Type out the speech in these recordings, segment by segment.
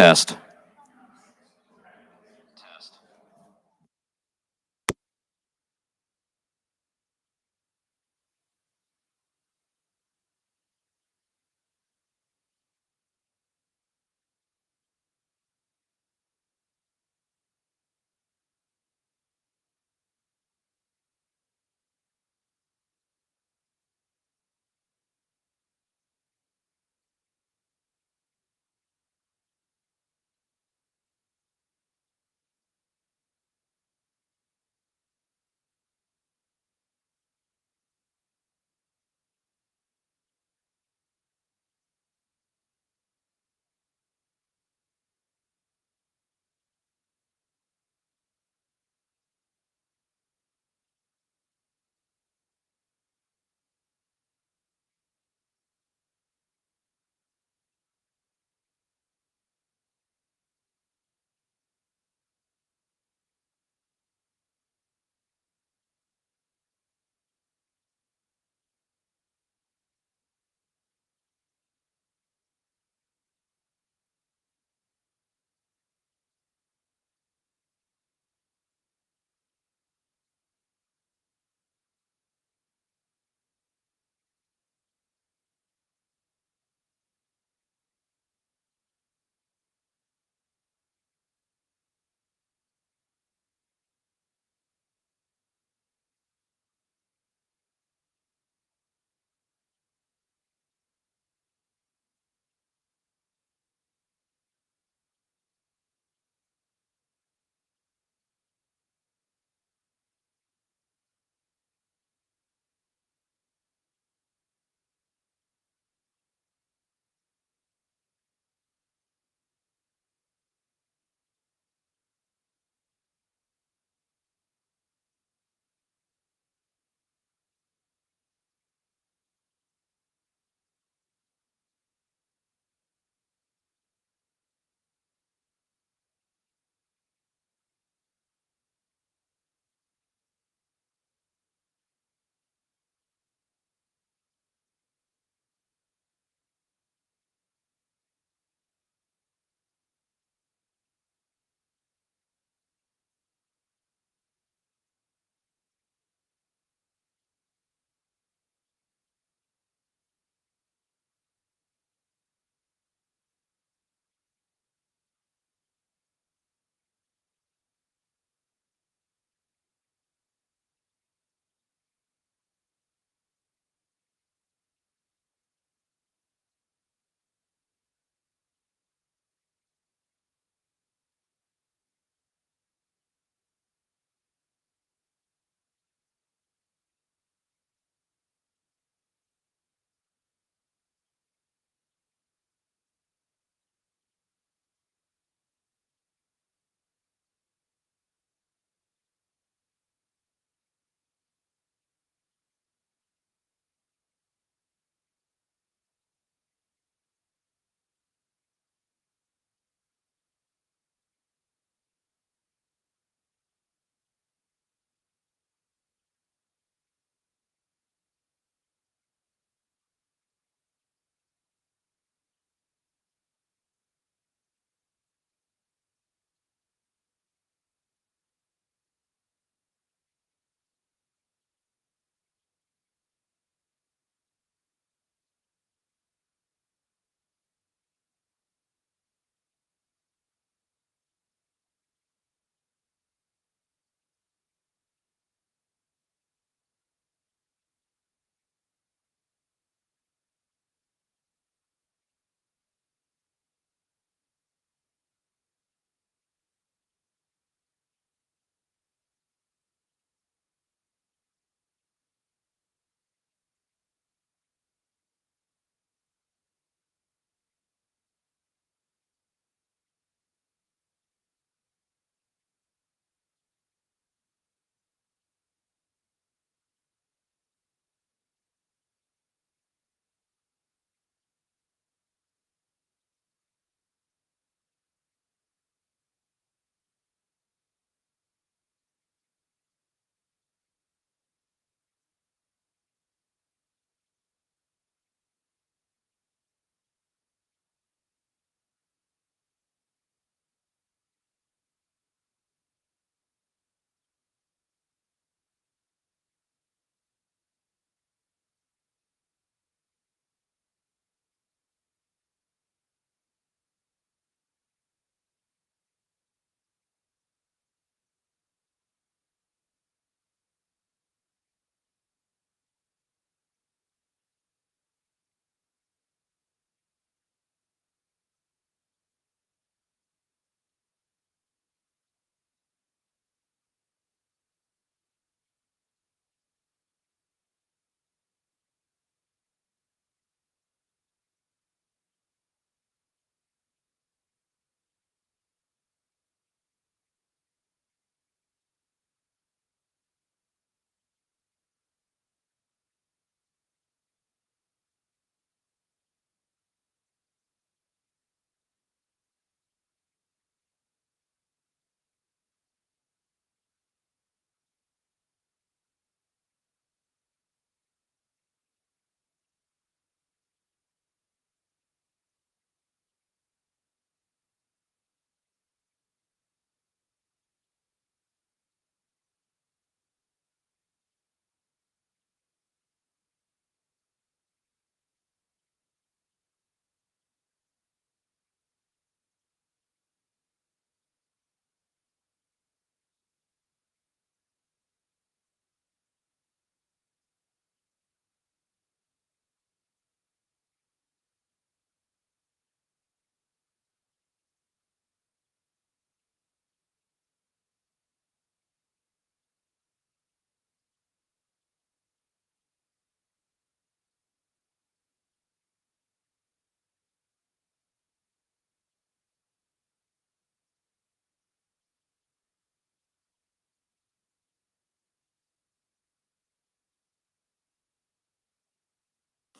Test.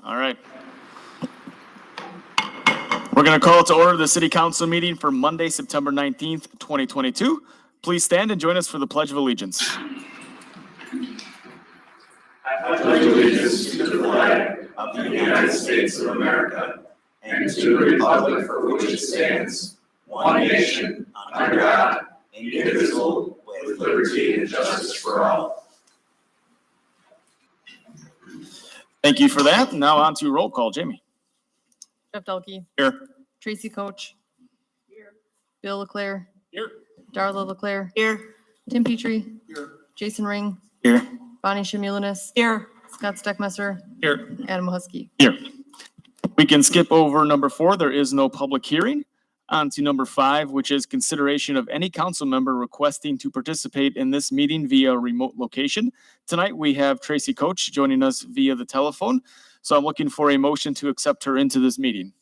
All right. We're going to call to order the City Council meeting for Monday, September 19th, 2022. Please stand and join us for the Pledge of Allegiance. I pledge allegiance to the flag of the United States of America and to the republic for which it stands, one nation, under God, indivisible, with liberty and justice for all. Thank you for that. Now on to roll call. Jamie. Jeff Delkey. Here. Tracy Coach. Here. Bill LeClaire. Here. Darla LeClaire. Here. Tim Petrie. Here. Jason Ring. Here. Bonnie Shemulinas. Here. Scott Steckmesser. Here. Adam Husky. Here. We can skip over number 4. There is no public hearing. On to number 5, which is consideration of any council member requesting to participate in this meeting via remote location. Tonight, we have Tracy Coach joining us via the telephone. So I'm looking for a motion to accept her into this meeting.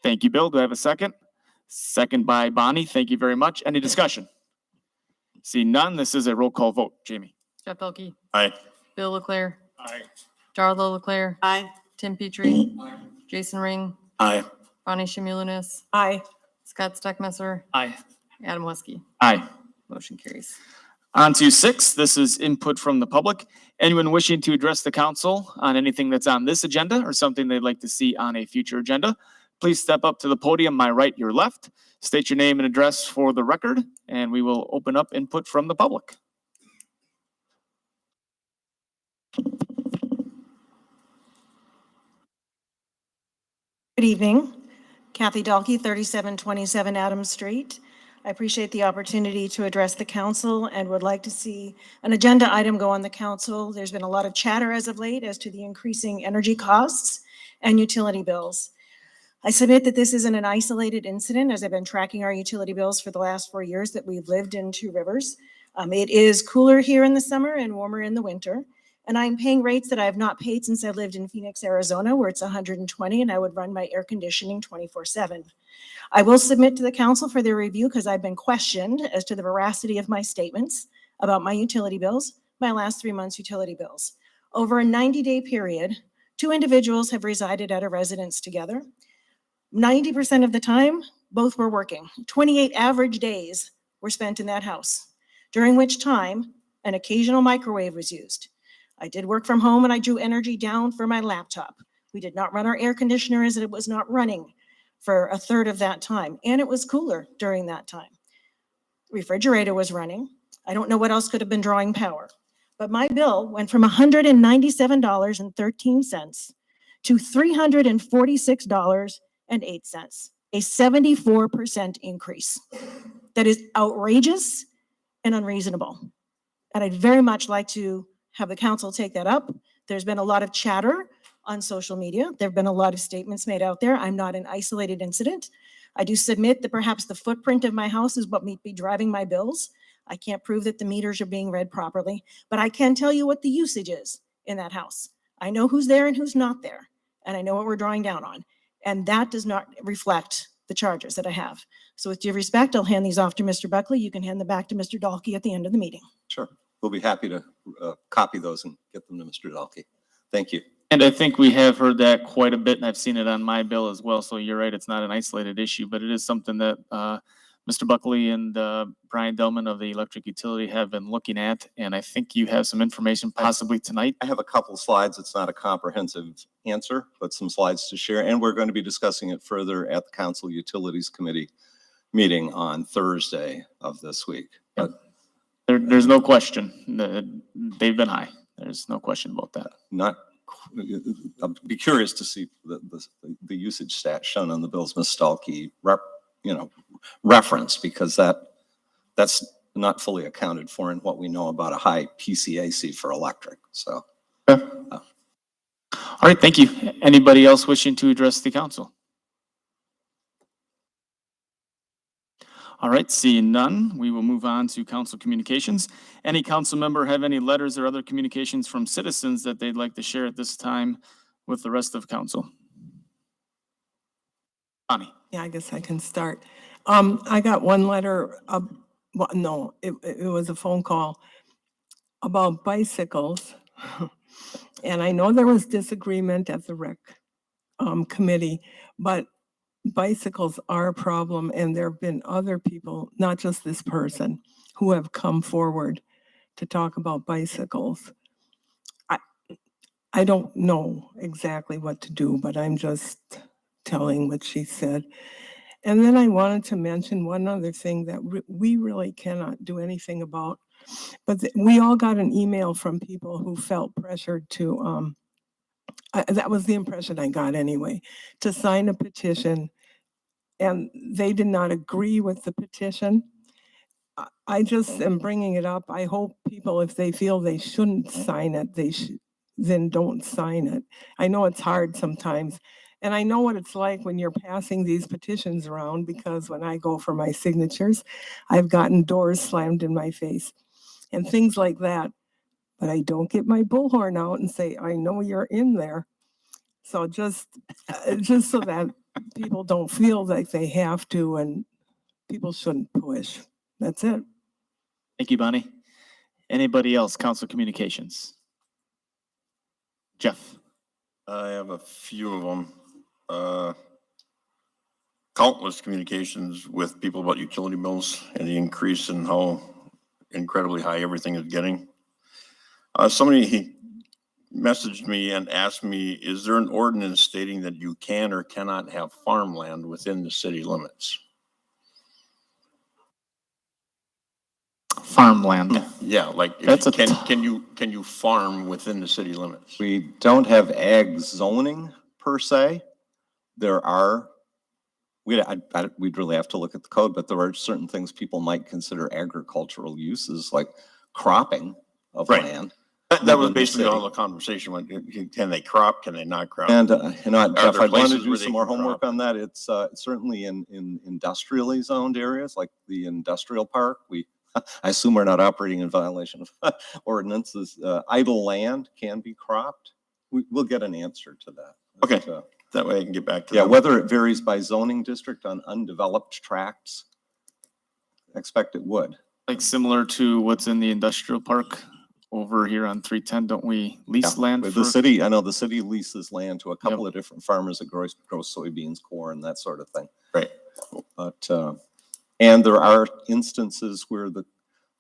Thank you, Bill. Do I have a second? Second by Bonnie. Thank you very much. Any discussion? See none. This is a roll call vote. Jamie. Jeff Delkey. Aye. Bill LeClaire. Aye. Darla LeClaire. Aye. Tim Petrie. Jason Ring. Aye. Bonnie Shemulinas. Aye. Scott Steckmesser. Aye. Adam Husky. Aye. Motion carries. On to 6, this is input from the public. Anyone wishing to address the council on anything that's on this agenda or something they'd like to see on a future agenda, please step up to the podium, my right, your left, state your name and address for the record, and we will open up input from the public. Good evening. Kathy Dalkey, 3727 Adams Street. I appreciate the opportunity to address the council and would like to see an agenda item go on the council. There's been a lot of chatter as of late as to the increasing energy costs and utility bills. I submit that this isn't an isolated incident, as I've been tracking our utility bills for the last 4 years that we've lived in Two Rivers. It is cooler here in the summer and warmer in the winter. And I'm paying rates that I have not paid since I lived in Phoenix, Arizona, where it's 120 and I would run my air conditioning 24/7. I will submit to the council for their review because I've been questioned as to the veracity of my statements about my utility bills, my last 3 months' utility bills. Over a 90-day period, 2 individuals have resided at a residence together. 90% of the time, both were working. 28 average days were spent in that house, during which time an occasional microwave was used. I did work from home and I drew energy down for my laptop. We did not run our air conditioner as it was not running for a third of that time. And it was cooler during that time. Refrigerator was running. I don't know what else could have been drawing power. But my bill went from $197.13 to $346.08, a 74% increase. That is outrageous and unreasonable. And I'd very much like to have the council take that up. There's been a lot of chatter on social media. There have been a lot of statements made out there. I'm not an isolated incident. I do submit that perhaps the footprint of my house is what may be driving my bills. I can't prove that the meters are being read properly, but I can tell you what the usage is in that house. I know who's there and who's not there, and I know what we're drawing down on. And that does not reflect the charges that I have. So with due respect, I'll hand these off to Mr. Buckley. You can hand them back to Mr. Dalkey at the end of the meeting. Sure. We'll be happy to copy those and get them to Mr. Dalkey. Thank you. And I think we have heard that quite a bit, and I've seen it on my bill as well. So you're right, it's not an isolated issue, but it is something that Mr. Buckley and Brian Delman of the electric utility have been looking at. And I think you have some information possibly tonight. I have a couple slides. It's not a comprehensive answer, but some slides to share. And we're going to be discussing it further at the Council Utilities Committee meeting on Thursday of this week. But There's no question that they've been high. There's no question about that. I'll be curious to see the usage stat shown on the bills, Ms. Dalkey, reference, because that's not fully accounted for in what we know about a high PCAC for electric. So. Okay. All right, thank you. Anybody else wishing to address the council? All right, seeing none, we will move on to council communications. Any council member have any letters or other communications from citizens that they'd like to share at this time with the rest of council? Bonnie. Yeah, I guess I can start. I got one letter, well, no, it was a phone call about bicycles. And I know there was disagreement at the rec committee, but bicycles are a problem, and there have been other people, not just this person, who have come forward to talk about bicycles. I don't know exactly what to do, but I'm just telling what she said. And then I wanted to mention one other thing that we really cannot do anything about, but we all got an email from people who felt pressured to, that was the impression I got anyway, to sign a petition, and they did not agree with the petition. I just am bringing it up. I hope people, if they feel they shouldn't sign it, then don't sign it. I know it's hard sometimes. And I know what it's like when you're passing these petitions around, because when I go for my signatures, I've gotten doors slammed in my face and things like that. But I don't get my bullhorn out and say, I know you're in there. So just so that people don't feel like they have to, and people shouldn't push. That's it. Thank you, Bonnie. Anybody else, council communications? Jeff? I have a few of them. Countless communications with people about utility bills and the increase in how incredibly high everything is getting. Somebody messaged me and asked me, is there an ordinance stating that you can or cannot have farmland within the city limits? Farmland. Yeah, like, That's a can you farm within the city limits? We don't have ag zoning per se. There are, we'd really have to look at the code, but there are certain things people might consider agricultural uses, like cropping of Right. land. That was within the basically all city. the conversation. Can they crop? Can they not crop? And, you know, Jeff, there I'd want to places do where some they more can homework crop? on that. It's certainly in industrially zoned areas, like the industrial park. I assume we're not operating in violation of ordinances. Idle land can be cropped. We'll get an answer to that. Okay. But, That way I can get back to yeah, them. whether it varies by zoning district on undeveloped tracts, I expect it would. Like similar to what's in the industrial park over here on 310, don't we lease Yeah, land with for? the city, I know the city leases land to a couple of different farmers that grow soybeans, corn, that sort of thing. Right. But, and there are instances where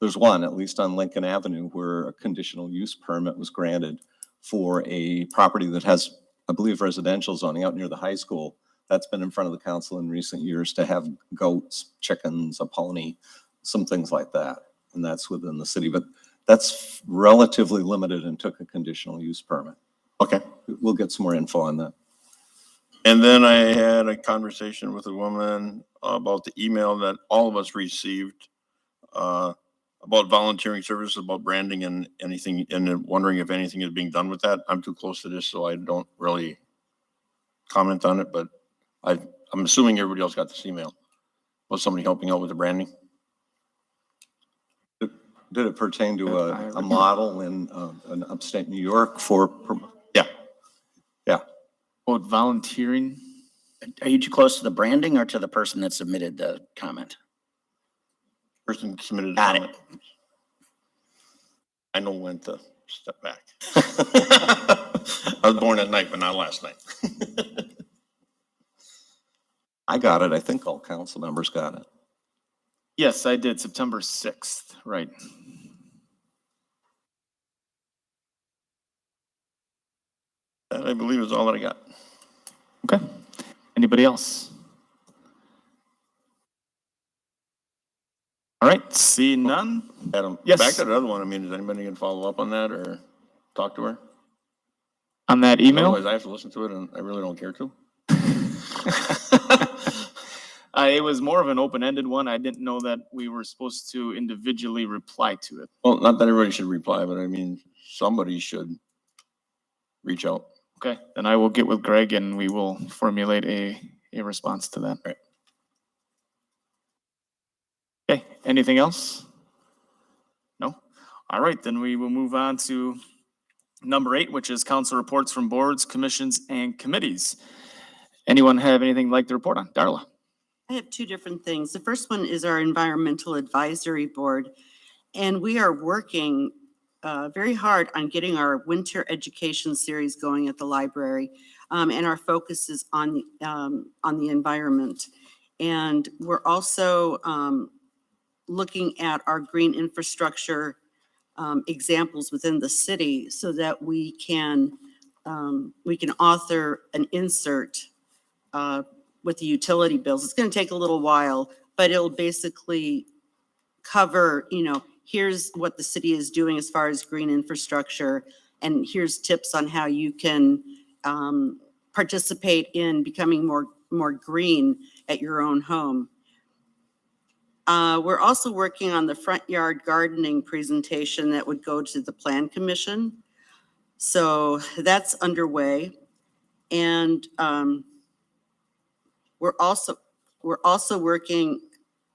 there's one, at least on Lincoln Avenue, where a conditional use permit was granted for a property that has, I believe, residential zoning out near the high school. That's been in front of the council in recent years to have goats, chickens, a pony, some things like that. And that's within the city, but that's relatively limited and took a conditional use permit. Okay. We'll get some more info on that. And then I had a conversation with a woman about the email that all of us received about volunteering services, about branding and anything, and wondering if anything is being done with that. I'm too close to this, so I don't really comment on it, but I'm assuming everybody else got this email. Was somebody helping out with the branding? Did it pertain to a model in upstate New York for? Yeah. About volunteering? Are you too close to the branding or to the person that submitted the comment? Person submitted a Got it. comment. I know when to step back. I was born at night, but not last night. I got it. I think all council members got it. Yes, I did, September 6th, right. That, I believe, is all that I got. Okay. Anybody else? All right, seeing none? Adam, Yes. back to the other one. I mean, is anybody gonna follow up on that or talk to her? On that email? Otherwise, I have to listen to it and I really don't care to. It was more of an open-ended one. I didn't know that we were supposed to individually reply to it. Well, not that everybody should reply, but I mean, somebody should reach out. Okay, then I will get with Greg and we will formulate a response to that. Right. Okay, anything else? No? All right, then we will move on to number 8, which is council reports from boards, commissions, and committees. Anyone have anything they'd like to report on? Darla? I have two different things. The first one is our Environmental Advisory Board, and we are working very hard on getting our winter education series going at the library. And our focus is on the environment. And we're also looking at our green infrastructure examples within the city so that we can author an insert with the utility bills. It's going to take a little while, but it'll basically cover, here's what the city is doing as far as green infrastructure, and here's tips on how you can participate in becoming more green at your own home. We're also working on the front yard gardening presentation that would go to the Plan Commission. So that's underway. And we're also working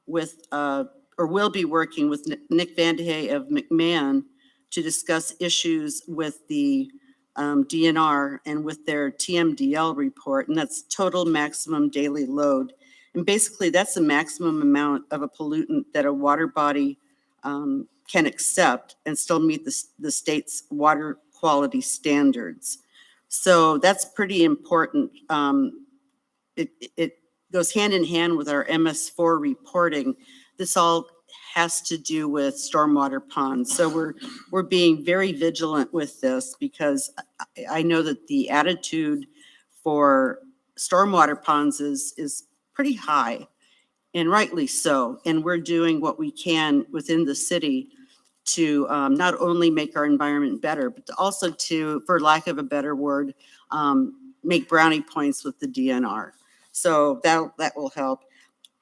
with, or will be working with Nick Vandehey of McMahon to discuss issues with the DNR and with their TMDL report, and that's total maximum daily load. And basically, that's the maximum amount of a pollutant that a water body can accept and still meet the state's water quality standards. So that's pretty important. It goes hand in hand with our MS4 reporting. This all has to do with stormwater ponds. So we're being very vigilant with this because I know that the attitude for stormwater ponds is pretty high, and rightly so. And we're doing what we can within the city to not only make our environment better, but also to, for lack of a better word, make brownie points with the DNR. So that will help.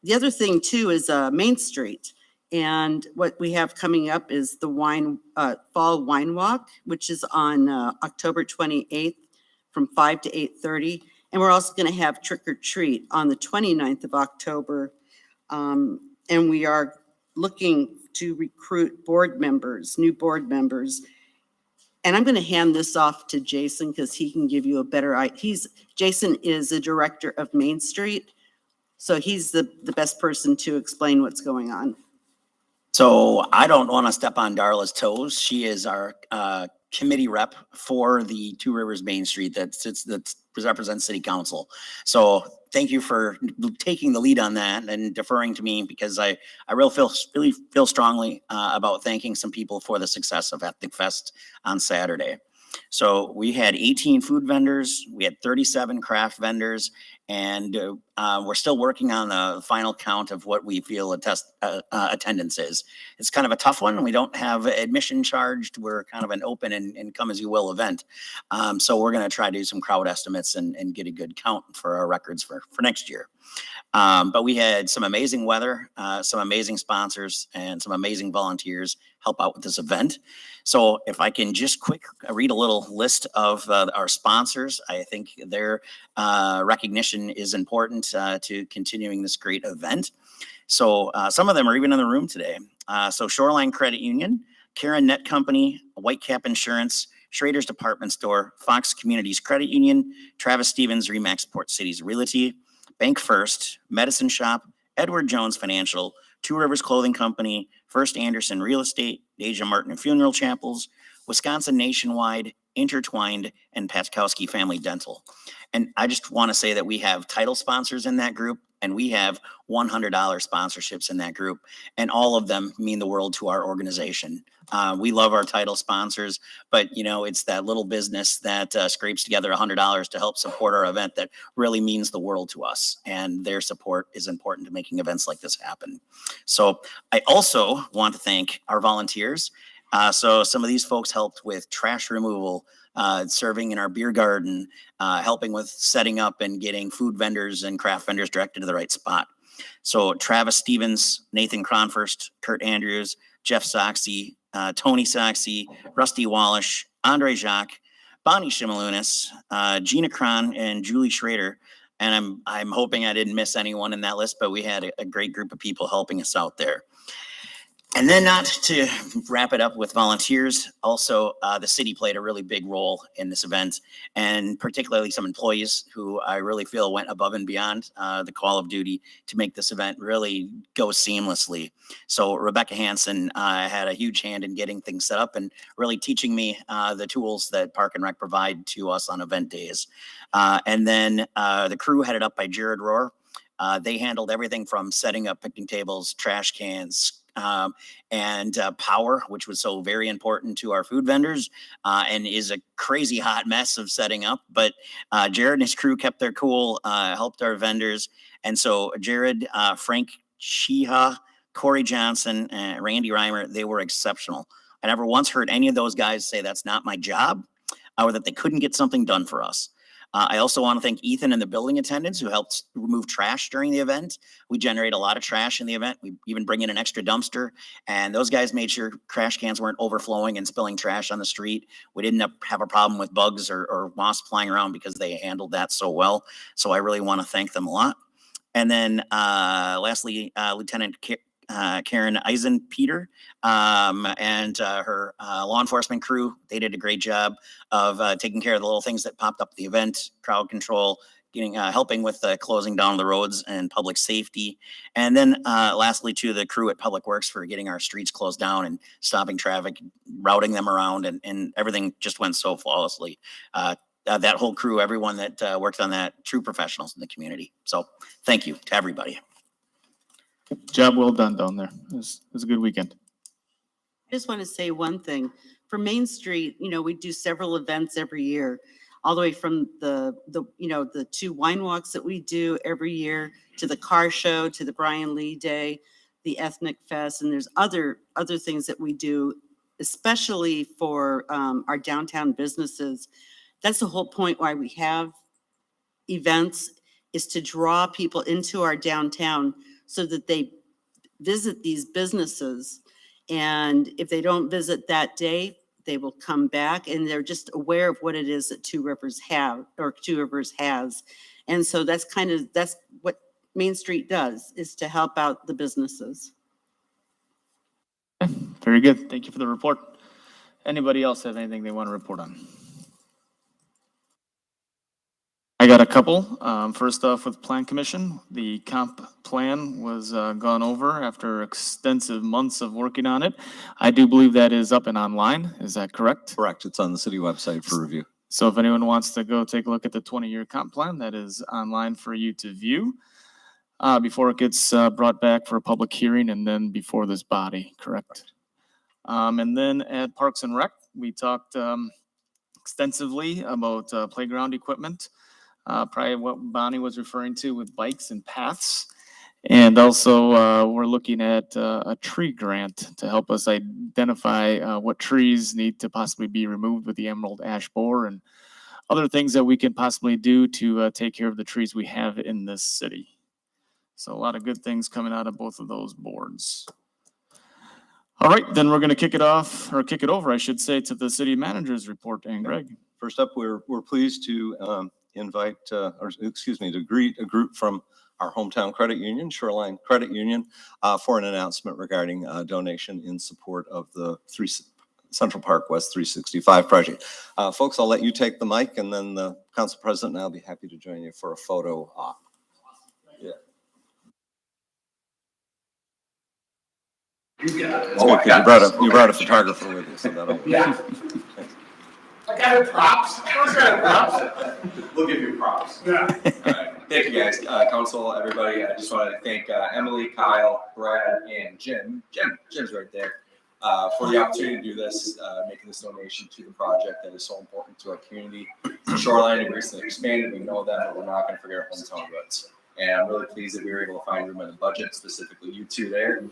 The other thing too is Main Street. And what we have coming up is the Fall Wine Walk, which is on October 28th from 5 to 8:30. And we're also going to have Trick or Treat on the 29th of October. And we are looking to recruit new board members. And I'm going to hand this off to Jason because he can give you a better idea. Jason is the director of Main Street. So he's the best person to explain what's going on. So I don't want to step on Darla's toes. She is our committee rep for the Two Rivers Main Street that represents City Council. So thank you for taking the lead on that and deferring to me because I really feel strongly about thanking some people for the success of Ethnic Fest on Saturday. So we had 18 food vendors, we had 37 craft vendors, and we're still working on the final count of what we feel attendance is. It's kind of a tough one. We don't have admission charged. We're kind of an open and come as you will event. So we're going to try to do some crowd estimates and get a good count for our records for next year. But we had some amazing weather, some amazing sponsors, and some amazing volunteers help out with this event. So if I can just read a little list of our sponsors, I think their recognition is important to continuing this great event. So some of them are even in the room today. So Shoreline Credit Union, Karen Net Company, Whitecap Insurance, Schrader's Department Store, Fox Communities Credit Union, Travis Stevens, Remax Port Cities Realty, Bank First, Medicine Shop, Edward Jones Financial, Two Rivers Clothing Company, First Anderson Real Estate, Deja Martin Funeral Chapels, Wisconsin Nationwide, Intertwined, and Patkowski Family Dental. And I just want to say that we have title sponsors in that group, and we have $100 sponsorships in that group, and all of them mean the world to our organization. We love our title sponsors, but it's that little business that scrapes together $100 to help support our event that really means the world to us, and their support is important to making events like this happen. So I also want to thank our volunteers. So some of these folks helped with trash removal, serving in our beer garden, helping with setting up and getting food vendors and craft vendors directed to the right spot. So Travis Stevens, Nathan Cronfirst, Kurt Andrews, Jeff Soxie, Tony Soxie, Rusty Wallish, Andre Jacques, Bonnie Shimalunas, Gina Cron, and Julie Schrader. And I'm hoping I didn't miss anyone in that list, but we had a great group of people helping us out there. And then not to wrap it up with volunteers, also the city played a really big role in this event, and particularly some employees who I really feel went above and beyond the call of duty to make this event really go seamlessly. So Rebecca Hansen had a huge hand in getting things set up and really teaching me the tools that Park and Rec provide to us on event days. And then the crew headed up by Jared Rohr. They handled everything from setting up picnic tables, trash cans, and power, which was so very important to our food vendors, and is a crazy hot mess of setting up. But Jared and his crew kept their cool, helped our vendors. And so Jared, Frank Sheeha, Corey Johnson, and Randy Reimer, they were exceptional. I never once heard any of those guys say that's not my job, or that they couldn't get something done for us. I also want to thank Ethan and the building attendants who helped remove trash during the event. We generate a lot of trash in the event. We even bring in an extra dumpster, and those guys made sure trash cans weren't overflowing and spilling trash on the street. We didn't have a problem with bugs or wasps flying around because they handled that so well. So I really want to thank them a lot. And then lastly, Lieutenant Karen Eisenpeter and her law enforcement crew. They did a great job of taking care of the little things that popped up at the event, crowd control, helping with closing down the roads and public safety. And then lastly, to the crew at Public Works for getting our streets closed down and stopping traffic, routing them around, and everything just went so flawlessly. That whole crew, everyone that worked on that, true professionals in the community. So thank you to everybody. Job well done down there. It was a good weekend. I just want to say one thing. For Main Street, we do several events every year, all the way from the 2 wine walks that we do every year, to the car show, to the Brian Lee Day, the Ethnic Fest, and there's other things that we do, especially for our downtown businesses. That's the whole point why we have events, is to draw people into our downtown so that they visit these businesses. And if they don't visit that day, they will come back, and they're just aware of what it is that Two Rivers has. And so that's what Main Street does, is to help out the businesses. Very good. Thank you for the report. Anybody else have anything they want to report on? I got a couple. First off, with Plan Commission, the comp plan was gone over after extensive months of working on it. I do believe that is up and online. Is that correct? Correct. It's on the city website for review. So if anyone wants to go take a look at the 20-year comp plan, that is online for you to view before it gets brought back for a public hearing and then before this body, correct? And then at Parks and Rec, we talked extensively about playground equipment. Probably what Bonnie was referring to with bikes and paths. And also, we're looking at a tree grant to help us identify what trees need to possibly be removed with the emerald ash borer and other things that we can possibly do to take care of the trees we have in this city. So a lot of good things coming out of both of those boards. All right, then we're going to kick it over, I should say, to the city manager's report. And Greg. First up, we're pleased to invite, to greet a group from our hometown credit union, Shoreline Credit Union, for an announcement regarding a donation in support of the Central Park West 365 project. Folks, I'll let you take the mic, and then the council president and I'll be happy to join you for a photo op. Yeah. You got it. It's good, 'cause you brought a photographer with you, so that'll. Yeah. I got props. We'll give you props. Yeah. Thank you, guys, council, everybody. I just wanted to thank Emily, Kyle, Brad, and Jim. Jim's right there, for the opportunity to do this, making this donation to the project that is so important to our community. Shoreline and recently expanded. We know that, but we're not going to forget our hometown roots. And I'm really pleased that we were able to find room in the budget, specifically you two there,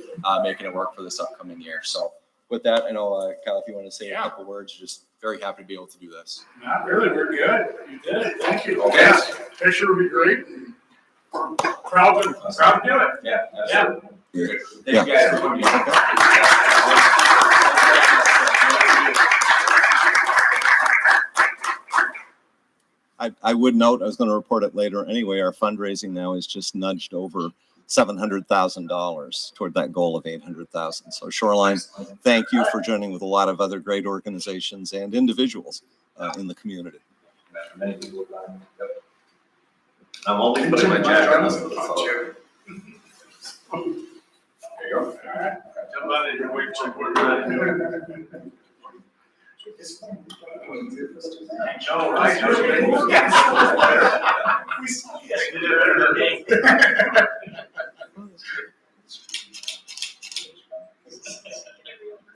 making it work for this upcoming year. So with that, I know, Kyle, if you want to say a couple words, just very happy to be able to do this. Not really, we're good. You did it. Thank you. Okay. Yeah, picture would be great. Proud to do it. Yeah, absolutely. Yeah. Good. Thank you guys for coming. I would note, I was going to report it later anyway, our fundraising now is just nudged over $700,000 toward that goal of 800,000. So Shoreline, thank you for joining with a lot of other great organizations and individuals in the community. I'm only putting my jacket on the phone. There you go. Jump on it, wait till we're ready. No, right. We did it better than me.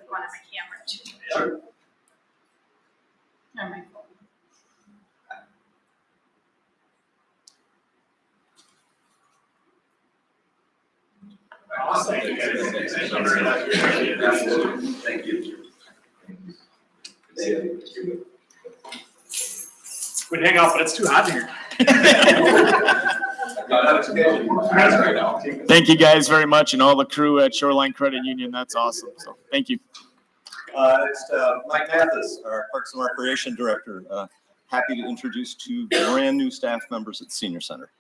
One on my camera too. On my phone. Awesome. Thank you. We'd hang out, but it's too hot here. Thank you guys very much and all the crew at Shoreline Credit Union. That's awesome. So thank you. Next, Mike Mathis, our Parks and Recreation Director. Happy to introduce two brand new staff members at the Senior Center.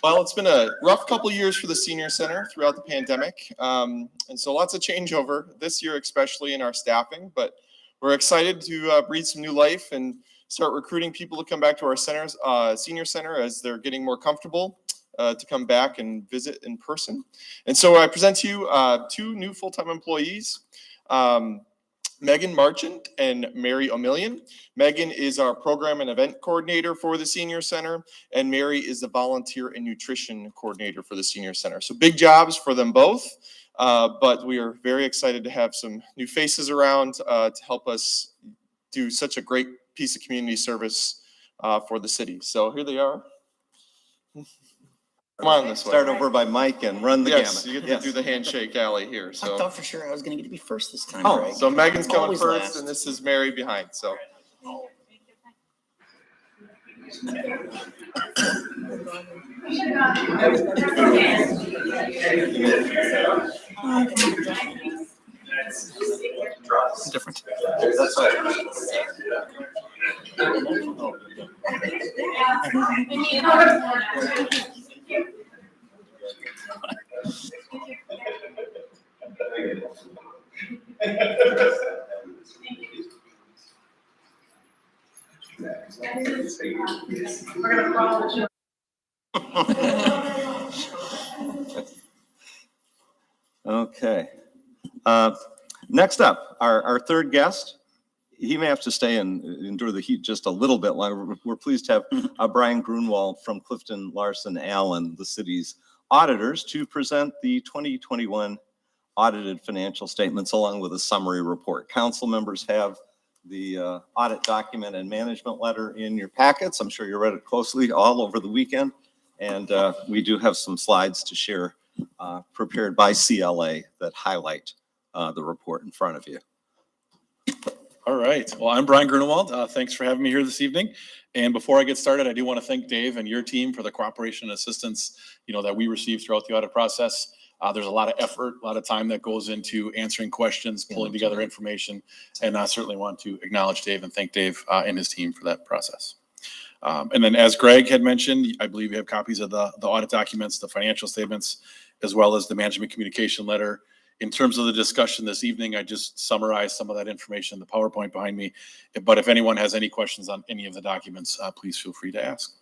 Well, it's been a rough couple of years for the Senior Center throughout the pandemic. And so lots of changeover this year, especially in our staffing, but we're excited to breathe some new life and start recruiting people to come back to our centers, Senior Center, as they're getting more comfortable to come back and visit in person. And so I present to you two new full-time employees, Megan Marchant and Mary O'Million. Megan is our program and event coordinator for the Senior Center, and Mary is the volunteer and nutrition coordinator for the Senior Center. So big jobs for them both, but we are very excited to have some new faces around to help us do such a great piece of community service for the city. So here they are. Come on this way. Start over by Mike and run the Yes, gamut. you get to do the handshake alley here, I so. thought for sure I was gonna get to be first this time, Oh, Greg. So Megan's coming Always first last. and this is Mary behind, so. Different. That's right. We're gonna follow Okay. Next up, our third guest. He may have to stay and endure the heat just a little bit longer. We're pleased to have Brian Grunwald from Clifton Larson Allen, the city's auditors, to present the 2021 audited financial statements along with a summary report. Council members have the audit document and management letter in your packets. I'm sure you read it closely all over the weekend. And we do have some slides to share prepared by CLA that highlight the report in front of you. All right. Well, I'm Brian Grunewald. Thanks for having me here this evening. And before I get started, I do want to thank Dave and your team for the cooperation and assistance, that we received throughout the audit process. There's a lot of effort, a lot of time that goes into answering questions, pulling together information, and I certainly want to acknowledge Dave and thank Dave and his team for that process. And then as Greg had mentioned, I believe you have copies of the audit documents, the financial statements, as well as the management communication letter. In terms of the discussion this evening, I just summarized some of that information in the PowerPoint behind me. But if anyone has any questions on any of the documents, please feel free to ask.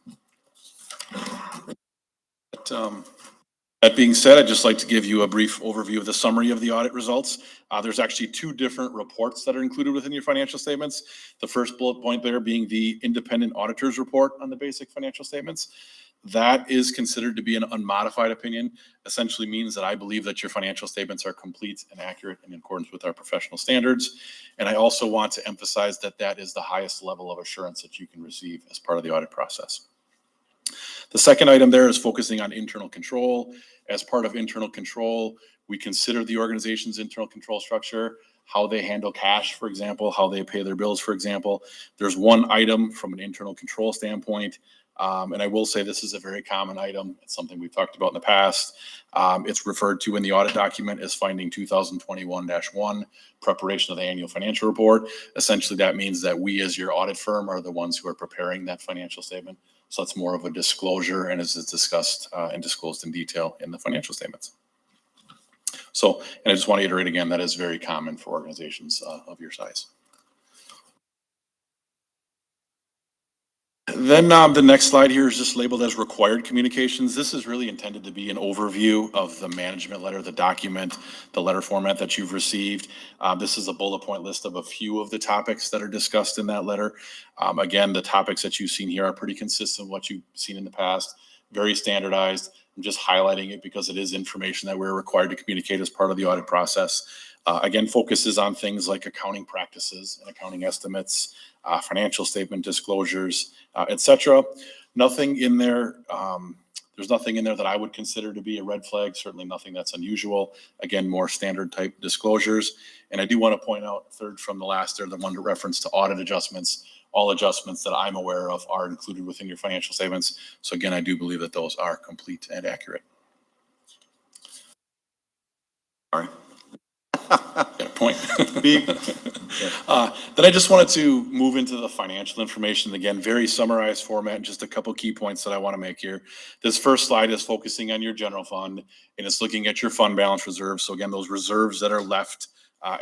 That being said, I'd just like to give you a brief overview of the summary of the audit results. There's actually two different reports that are included within your financial statements. The first bullet point there being the independent auditor's report on the basic financial statements. That is considered to be an unmodified opinion. Essentially means that I believe that your financial statements are complete and accurate in accordance with our professional standards. And I also want to emphasize that that is the highest level of assurance that you can receive as part of the audit process. The second item there is focusing on internal control. As part of internal control, we consider the organization's internal control structure, how they handle cash, for example, how they pay their bills, for example. There's one item from an internal control standpoint, and I will say this is a very common item. It's something we've talked about in the past. It's referred to in the audit document as finding 2021-1, preparation of the annual financial report. Essentially, that means that we as your audit firm are the ones who are preparing that financial statement. So that's more of a disclosure and is discussed and disclosed in detail in the financial statements. So, and I just want to iterate again, that is very common for organizations of your size. Then the next slide here is just labeled as required communications. This is really intended to be an overview of the management letter, the document, the letter format that you've received. This is a bullet point list of a few of the topics that are discussed in that letter. Again, the topics that you've seen here are pretty consistent with what you've seen in the past, very standardized. I'm just highlighting it because it is information that we're required to communicate as part of the audit process. Again, focuses on things like accounting practices and accounting estimates, financial statement disclosures, et cetera. Nothing in there, there's nothing in there that I would consider to be a red flag, certainly nothing that's unusual. Again, more standard type disclosures. And I do want to point out, third from the last there, the one to reference to audit adjustments. All adjustments that I'm aware of are included within your financial statements. So again, I do believe that those are complete and accurate. All right. Got a point. Then I just wanted to move into the financial information. Again, very summarized format, and just a couple key points that I want to make here. This first slide is focusing on your general fund, and it's looking at your fund balance reserves. So again, those reserves that are left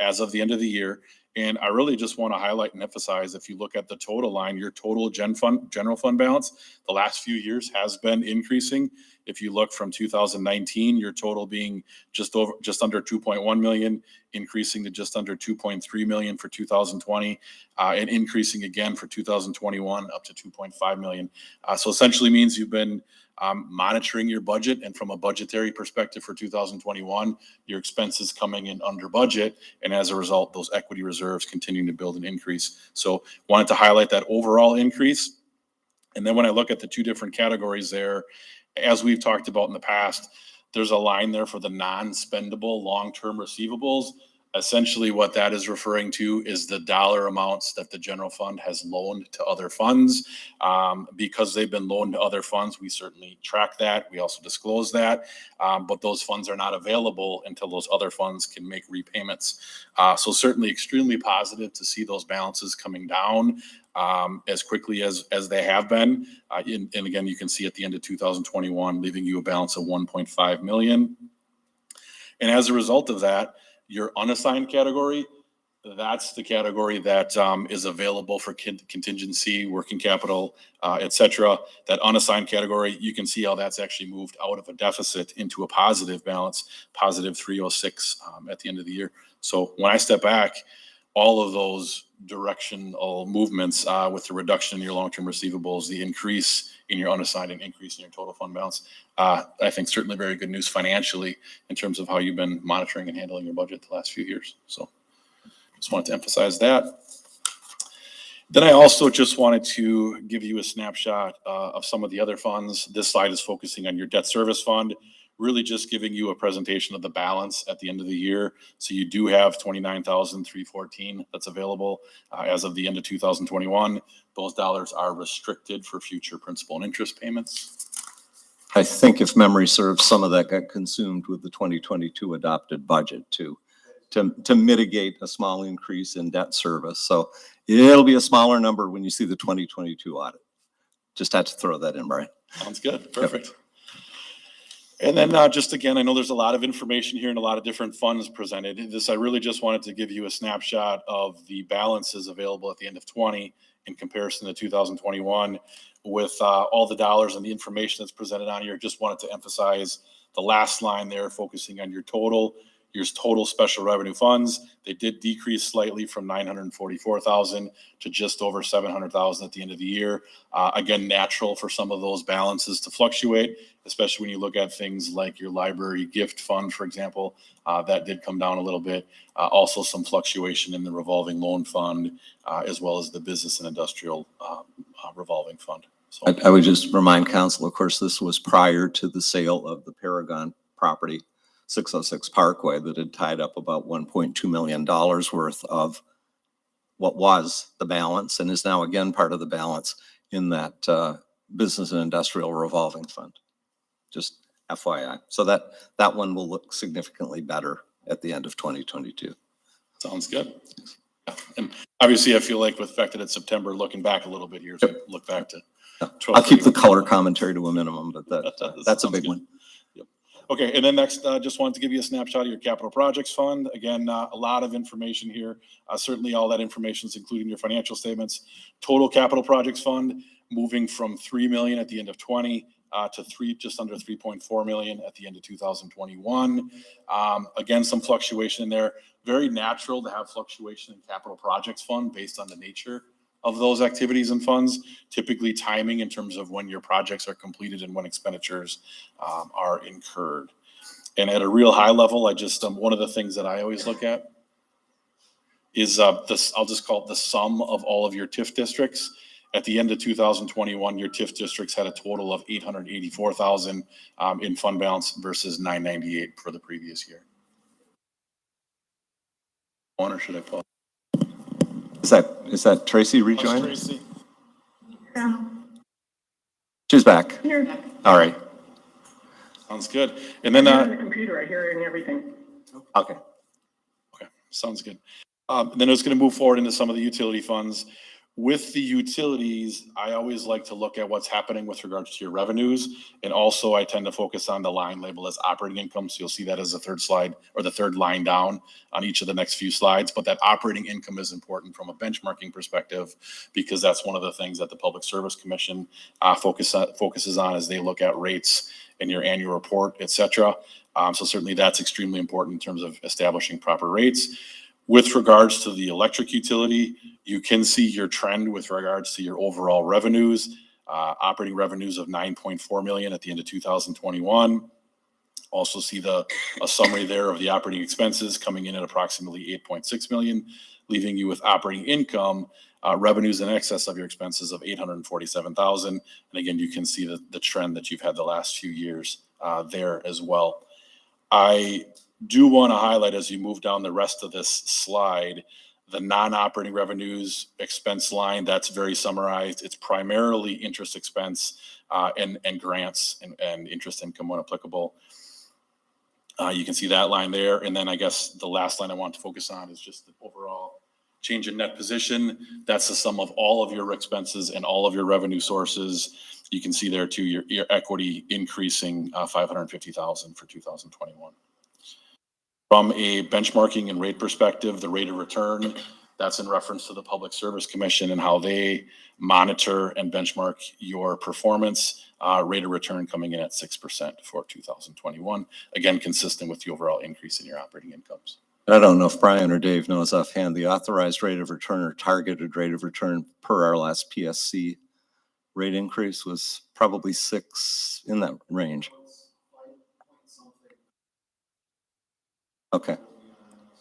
as of the end of the year. And I really just want to highlight and emphasize, if you look at the total line, your total general fund balance, the last few years has been increasing. If you look from 2019, your total being just under 2.1 million, increasing to just under 2.3 million for 2020, and increasing again for 2021 up to 2.5 million. So essentially means you've been monitoring your budget, and from a budgetary perspective for 2021, your expenses coming in under budget, and as a result, those equity reserves continuing to build and increase. So wanted to highlight that overall increase. And then when I look at the two different categories there, as we've talked about in the past, there's a line there for the non-spendable long-term receivables. Essentially what that is referring to is the dollar amounts that the general fund has loaned to other funds. Because they've been loaned to other funds, we certainly track that. We also disclose that, but those funds are not available until those other funds can make repayments. So certainly extremely positive to see those balances coming down as quickly as they have been. And again, you can see at the end of 2021, leaving you a balance of 1.5 million. And as a result of that, your unassigned category, that's the category that is available for contingency, working capital, et cetera. That unassigned category, you can see how that's actually moved out of a deficit into a positive balance, positive 306 at the end of the year. So when I step back, all of those directional movements with the reduction in your long-term receivables, the increase in your unassigned and increase in your total fund balance, I think certainly very good news financially in terms of how you've been monitoring and handling your budget the last few years. So just wanted to emphasize that. Then I also just wanted to give you a snapshot of some of the other funds. This slide is focusing on your debt service fund, really just giving you a presentation of the balance at the end of the year. So you do have $29,314 that's available as of the end of 2021. Those dollars are restricted for future principal and interest payments. I think if memory serves, some of that got consumed with the 2022 adopted budget to mitigate a small increase in debt service. So it'll be a smaller number when you see the 2022 audit. Just had to throw that in, Brian. Sounds good. Perfect. Yep. And then just again, I know there's a lot of information here and a lot of different funds presented. I really just wanted to give you a snapshot of the balances available at the end of 20 in comparison to 2021 with all the dollars and the information that's presented on here. Just wanted to emphasize the last line there, focusing on your total special revenue funds. They did decrease slightly from 944,000 to just over 700,000 at the end of the year. Again, natural for some of those balances to fluctuate, especially when you look at things like your library gift fund, for example, that did come down a little bit. Also some fluctuation in the revolving loan fund, as well as the business and industrial revolving fund. So I would just remind council, of course, this was prior to the sale of the Paragon property, 606 Parkway, that had tied up about $1.2 million worth of what was the balance and is now again part of the balance in that business and industrial revolving fund. Just FYI. So that one will look significantly better at the end of 2022. Sounds good. And obviously I feel like with the fact that it's September, looking back a little bit here, so look back to I'll keep the color commentary to a minimum, but that's a Sounds big good. one. Okay, and then next, just wanted to give you a snapshot of your capital projects fund. Again, a lot of information here. Certainly all that information is included in your financial statements. Total capital projects fund moving from 3 million at the end of 20 to just under 3.4 million at the end of 2021. Again, some fluctuation in there. Very natural to have fluctuation in capital projects fund based on the nature of those activities and funds, typically timing in terms of when your projects are completed and when expenditures are incurred. And at a real high level, I just, one of the things that I always look at is this, I'll just call it the sum of all of your TIF districts. At the end of 2021, your TIF districts had a total of 884,000 in fund balance versus 998 for the previous year. One, or should I pause? Is that Tracy rejoined? Tracy. She's back. All right. Sounds good. And then, the computer, I hear it and everything. Okay. okay, sounds good. Then it's going to move forward into some of the utility funds. With the utilities, I always like to look at what's happening with regards to your revenues. And also I tend to focus on the line labeled as operating income. So you'll see that as the third slide or the third line down on each of the next few slides. But that operating income is important from a benchmarking perspective, because that's one of the things that the Public Service Commission focuses on as they look at rates in your annual report, et cetera. So certainly that's extremely important in terms of establishing proper rates. With regards to the electric utility, you can see your trend with regards to your overall revenues, operating revenues of 9.4 million at the end of 2021. Also see a summary there of the operating expenses coming in at approximately 8.6 million, leaving you with operating income, revenues in excess of your expenses of 847,000. And again, you can see the trend that you've had the last few years there as well. I do want to highlight, as you move down the rest of this slide, the non-operating revenues expense line. That's very summarized. It's primarily interest expense and grants and interest income when applicable. You can see that line there. And then I guess the last line I want to focus on is just the overall change in net position. That's the sum of all of your expenses and all of your revenue sources. You can see there too, your equity increasing 550,000 for 2021. From a benchmarking and rate perspective, the rate of return, that's in reference to the Public Service Commission and how they monitor and benchmark your performance. Rate of return coming in at 6% for 2021. Again, consistent with the overall increase in your operating incomes. I don't know if Brian or Dave knows offhand, the authorized rate of return or targeted rate of return per our last PSC rate increase was probably 6, in that range. Okay.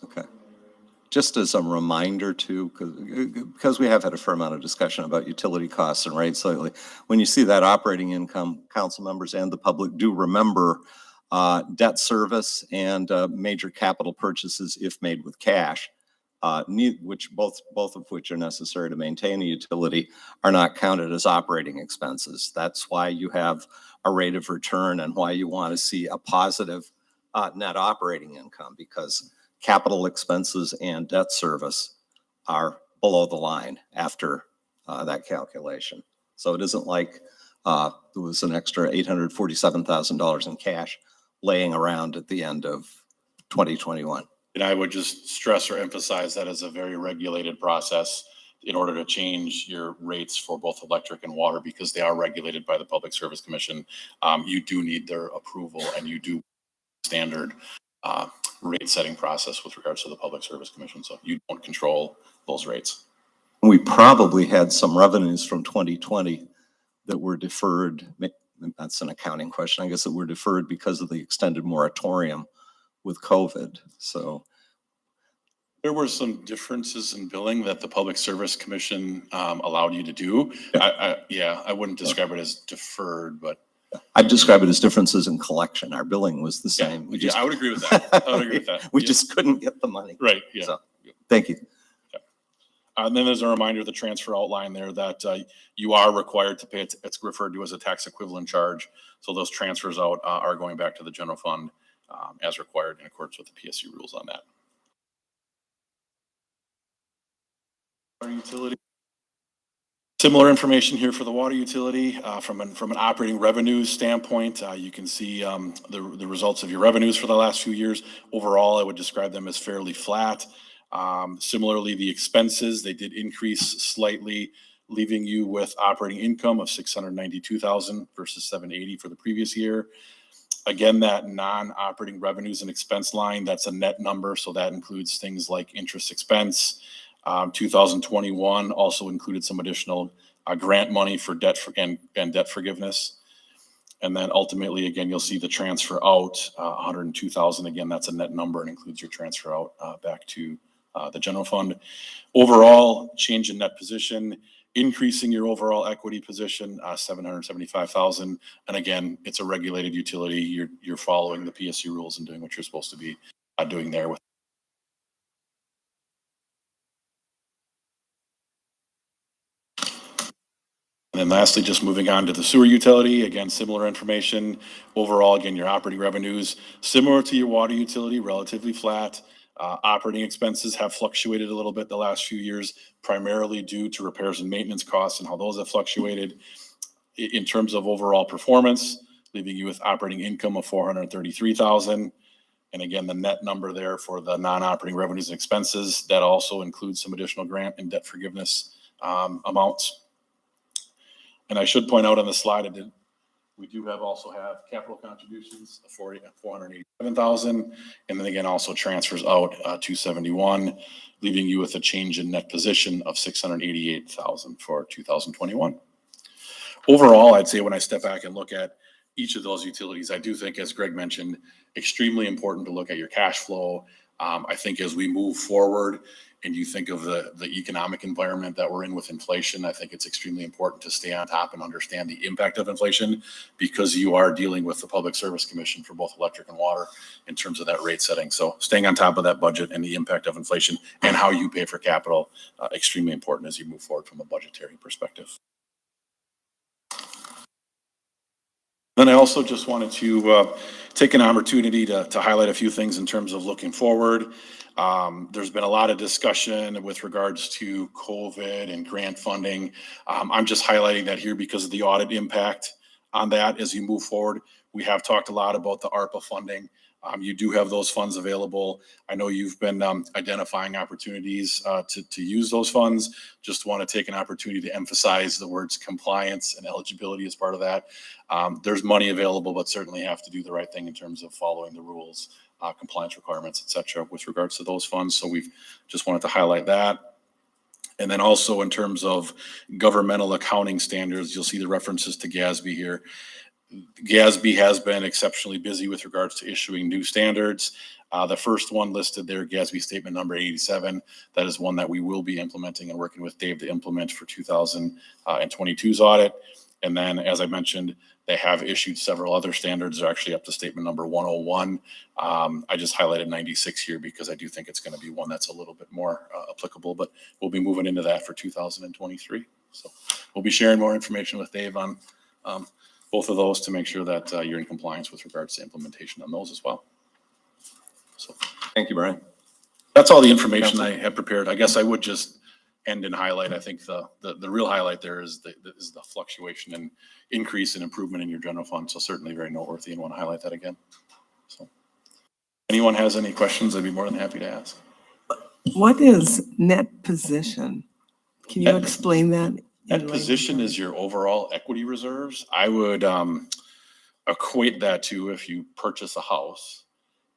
Okay. Just as a reminder too, because we have had a fair amount of discussion about utility costs and rates lately, when you see that operating income, council members and the public do remember debt service and major capital purchases if made with cash, which both of which are necessary to maintain a utility, are not counted as operating expenses. That's why you have a rate of return and why you want to see a positive net operating income, because capital expenses and debt service are below the line after that calculation. So it isn't like there was an extra $847,000 in cash laying around at the end of 2021. And I would just stress or emphasize that as a very regulated process in order to change your rates for both electric and water, because they are regulated by the Public Service Commission. You do need their approval, and you do standard rate setting process with regards to the Public Service Commission. So you don't control those rates. We probably had some revenues from 2020 that were deferred. That's an accounting question, I guess, that were deferred because of the extended moratorium with COVID. So there were some differences in billing that the Public Service Commission allowed you to do. I wouldn't describe it as deferred, but I'd describe it as differences in collection. Our billing was the same. I would agree with that. I would agree with that. We just couldn't get the money. Right. Yeah. So, thank you. And then there's a reminder, the transfer outline there, that you are required to pay, it's referred to as a tax equivalent charge. So those transfers out are going back to the general fund as required in accordance with the PSC rules on that. Our utility. Similar information here for the water utility. From an operating revenues standpoint, you can see the results of your revenues for the last few years. Overall, I would describe them as fairly flat. Similarly, the expenses, they did increase slightly, leaving you with operating income of 692,000 versus 780 for the previous year. Again, that non-operating revenues and expense line, that's a net number, so that includes things like interest expense. 2021 also included some additional grant money for debt and debt forgiveness. And then ultimately, again, you'll see the transfer out, 102,000. Again, that's a net number and includes your transfer out back to the general fund. Overall, change in net position, increasing your overall equity position, 775,000. And again, it's a regulated utility. You're following the PSC rules and doing what you're supposed to be doing there with. And then lastly, just moving on to the sewer utility, again, similar information. Overall, again, your operating revenues, similar to your water utility, relatively flat. Operating expenses have fluctuated a little bit the last few years, primarily due to repairs and maintenance costs and how those have fluctuated. In terms of overall performance, leaving you with operating income of 433,000. And again, the net number there for the non-operating revenues and expenses, that also includes some additional grant and debt forgiveness amounts. And I should point out on the slide, we do also have capital contributions of 487,000. And then again, also transfers out 271, leaving you with a change in net position of 688,000 for 2021. Overall, I'd say when I step back and look at each of those utilities, I do think, as Greg mentioned, extremely important to look at your cash flow. I think as we move forward and you think of the economic environment that we're in with inflation, I think it's extremely important to stay on top and understand the impact of inflation, because you are dealing with the Public Service Commission for both electric and water in terms of that rate setting. So staying on top of that budget and the impact of inflation and how you pay for capital, extremely important as you move forward from a budgetary perspective. Then I also just wanted to take an opportunity to highlight a few things in terms of looking forward. There's been a lot of discussion with regards to COVID and grant funding. I'm just highlighting that here because of the audit impact on that as you move forward. We have talked a lot about the ARPA funding. You do have those funds available. I know you've been identifying opportunities to use those funds. Just want to take an opportunity to emphasize the words compliance and eligibility as part of that. There's money available, but certainly have to do the right thing in terms of following the rules, compliance requirements, et cetera, with regards to those funds. So we've just wanted to highlight that. And then also in terms of governmental accounting standards, you'll see the references to GASB here. GASB has been exceptionally busy with regards to issuing new standards. The first one listed there, GASB statement number 87, that is one that we will be implementing and working with Dave to implement for 2022's audit. And then, as I mentioned, they have issued several other standards. They're actually up to statement number 101. I just highlighted 96 here because I do think it's going to be one that's a little bit more applicable, but we'll be moving into that for 2023. So we'll be sharing more information with Dave on both of those to make sure that you're in compliance with regards to implementation on those as well. So Thank you, Brian. that's all the information I have prepared. I guess I would just end and highlight, I think the real highlight there is the fluctuation and increase and improvement in your general fund. So certainly very noteworthy and want to highlight that again. So anyone has any questions, I'd be more than happy to ask. What is net position? Can you Net- explain that? That position is your overall equity reserves. I would equate that to if you purchase a house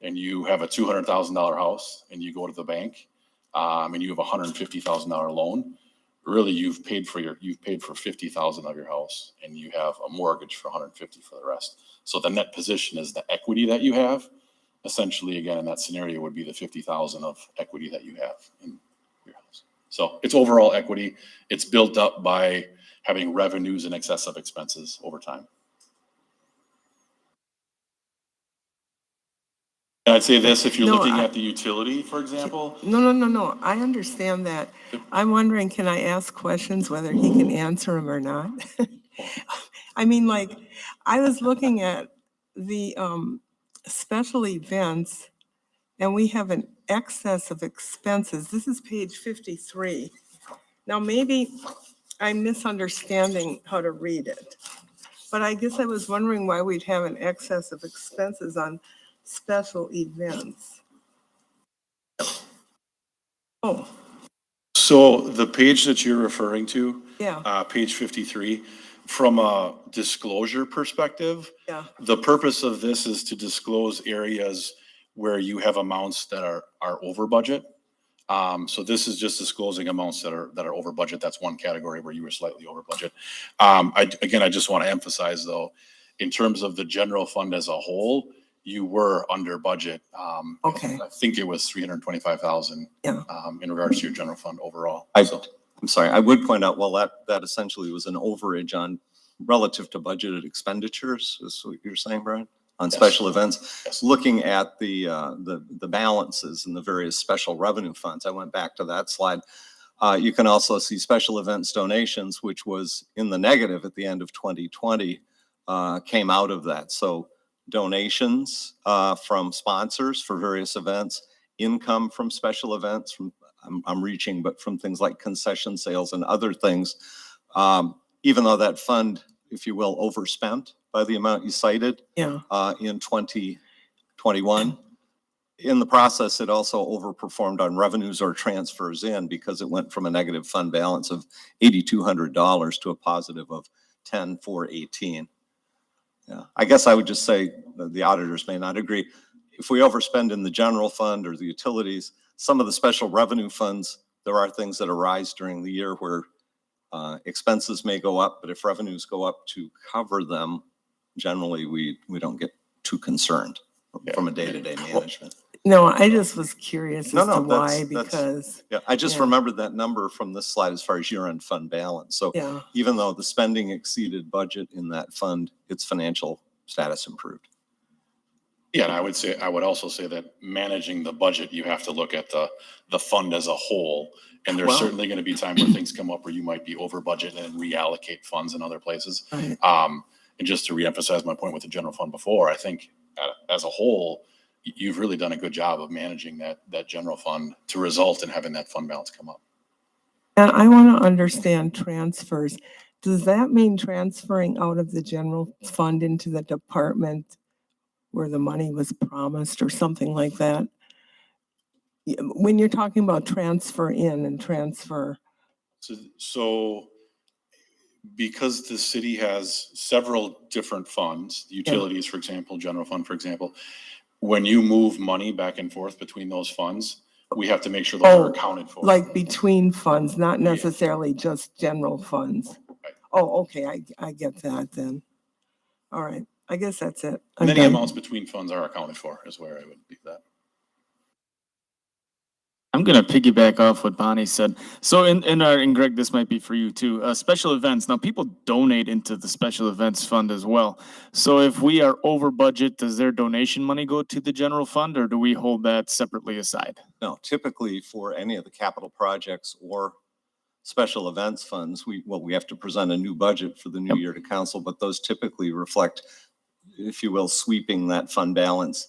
and you have a $200,000 house and you go to the bank and you have a $150,000 loan. Really, you've paid for 50,000 of your house and you have a mortgage for 150 for the rest. So the net position is the equity that you have. Essentially, again, in that scenario would be the 50,000 of equity that you have in your house. So it's overall equity. It's built up by having revenues in excess of expenses over time. And I'd say this, if you're No, looking at the utility, for example. No. I understand that. I'm wondering, can I ask questions whether he can answer them or not? I mean, like, I was looking at the special events and we have an excess of expenses. This is page 53. Now, maybe I'm misunderstanding how to read it. But I guess I was wondering why we'd have an excess of expenses on special events. Oh, So the page that you're referring to, yeah, page 53, from a disclosure perspective, yeah, the purpose of this is to disclose areas where you have amounts that are over budget. So this is just disclosing amounts that are over budget. That's one category where you were slightly over budget. I just want to emphasize though, in terms of the general fund as a whole, you were under budget. okay, I think it was 325,000. Yeah. In regards to your general fund overall. I'm sorry, I would point out, well, that essentially was an overage on relative to budgeted expenditures, is what you're saying, Brian? On Yes. special events, Yes. looking at the balances in the various special revenue funds. I went back to that slide. You can also see special events donations, which was in the negative at the end of 2020, came out of that. So donations from sponsors for various events, income from special events, from I'm reaching, but from things like concession sales and other things, even though that fund, if you will, overspent by the amount you cited yeah, in 2021. In the process, it also overperformed on revenues or transfers in because it went from a negative fund balance of $8,200 to a positive of 10,418. Yeah, I guess I would just say that the auditors may not agree. If we overspend in the general fund or the utilities, some of the special revenue funds, there are things that arise during the year where expenses may go up, but if revenues go up to cover them, generally we don't get too concerned from a day-to-day management. no, I just was curious No, as no, to why, that's- because, Yeah, I just Yeah. remembered that number from this slide as far as year-end fund balance. So yeah, even though the spending exceeded budget in that fund, its financial status improved. Yeah, and I would also say that managing the budget, you have to look at the fund as a whole. And there's Well- certainly going to be times where things come up where you might be over budget and reallocate funds in other places. right, And just to reemphasize my point with the general fund before, I think as a whole, you've really done a good job of managing that general fund to result in having that fund balance come up. And I want to understand transfers. Does that mean transferring out of the general fund into the department where the money was promised or something like that? When you're talking about transfer in and transfer, So because the city has several different funds, utilities, for example, general fund, for example, when you move money back and forth between those funds, we have to make sure those Oh, are accounted for. like between funds, not necessarily just general funds. Right. Oh, okay, I get that then. All right, I guess that's it. I'm And any done. amounts between funds are accounted for is where I would leave that. I'm gonna piggyback off what Bonnie said. So and Greg, this might be for you too. Special events. Now people donate into the special events fund as well. So if we are over budget, does their donation money go to the general fund or do we hold that separately aside? No, typically for any of the capital projects or special events funds, we have to present a new budget for the new year to council, but those typically reflect, if you will, sweeping that fund balance.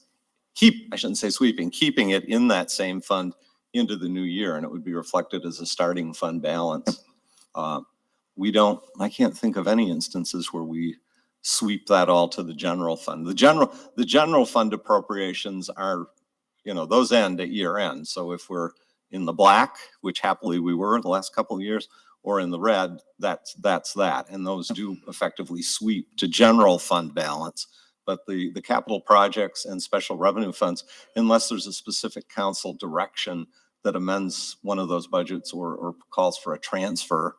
I shouldn't say sweeping, keeping it in that same fund into the new year, and it would be reflected as a starting fund balance. I can't think of any instances where we sweep that all to the general fund. The general fund appropriations are, those end at year end. So if we're in the black, which happily we were the last couple of years, or in the red, that's that. And those do effectively sweep to general fund balance. But the capital projects and special revenue funds, unless there's a specific council direction that amends one of those budgets or calls for a transfer,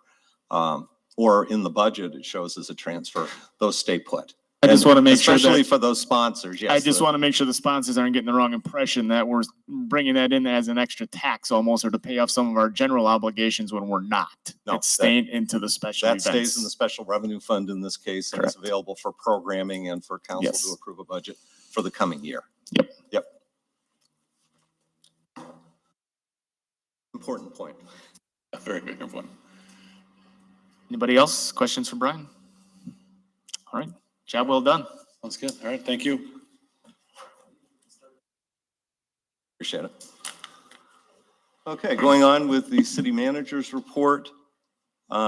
or in the budget, it shows as a transfer, those stay put. I just And want to make sure especially that, for those sponsors, yes. I just want to make sure the sponsors aren't getting the wrong impression that we're bringing that in as an extra tax almost, or to pay off some of our general obligations when we're not. No, It's staying into the special That events. stays in the special revenue fund in this case, and it's Correct. available for programming and for council Yes. to approve a budget for the coming year. Yep. Important point. A very big one. Anybody else? Questions for Brian? All right, job well done. Sounds good. All right, thank you. Appreciate it. Okay, going on with the city manager's report.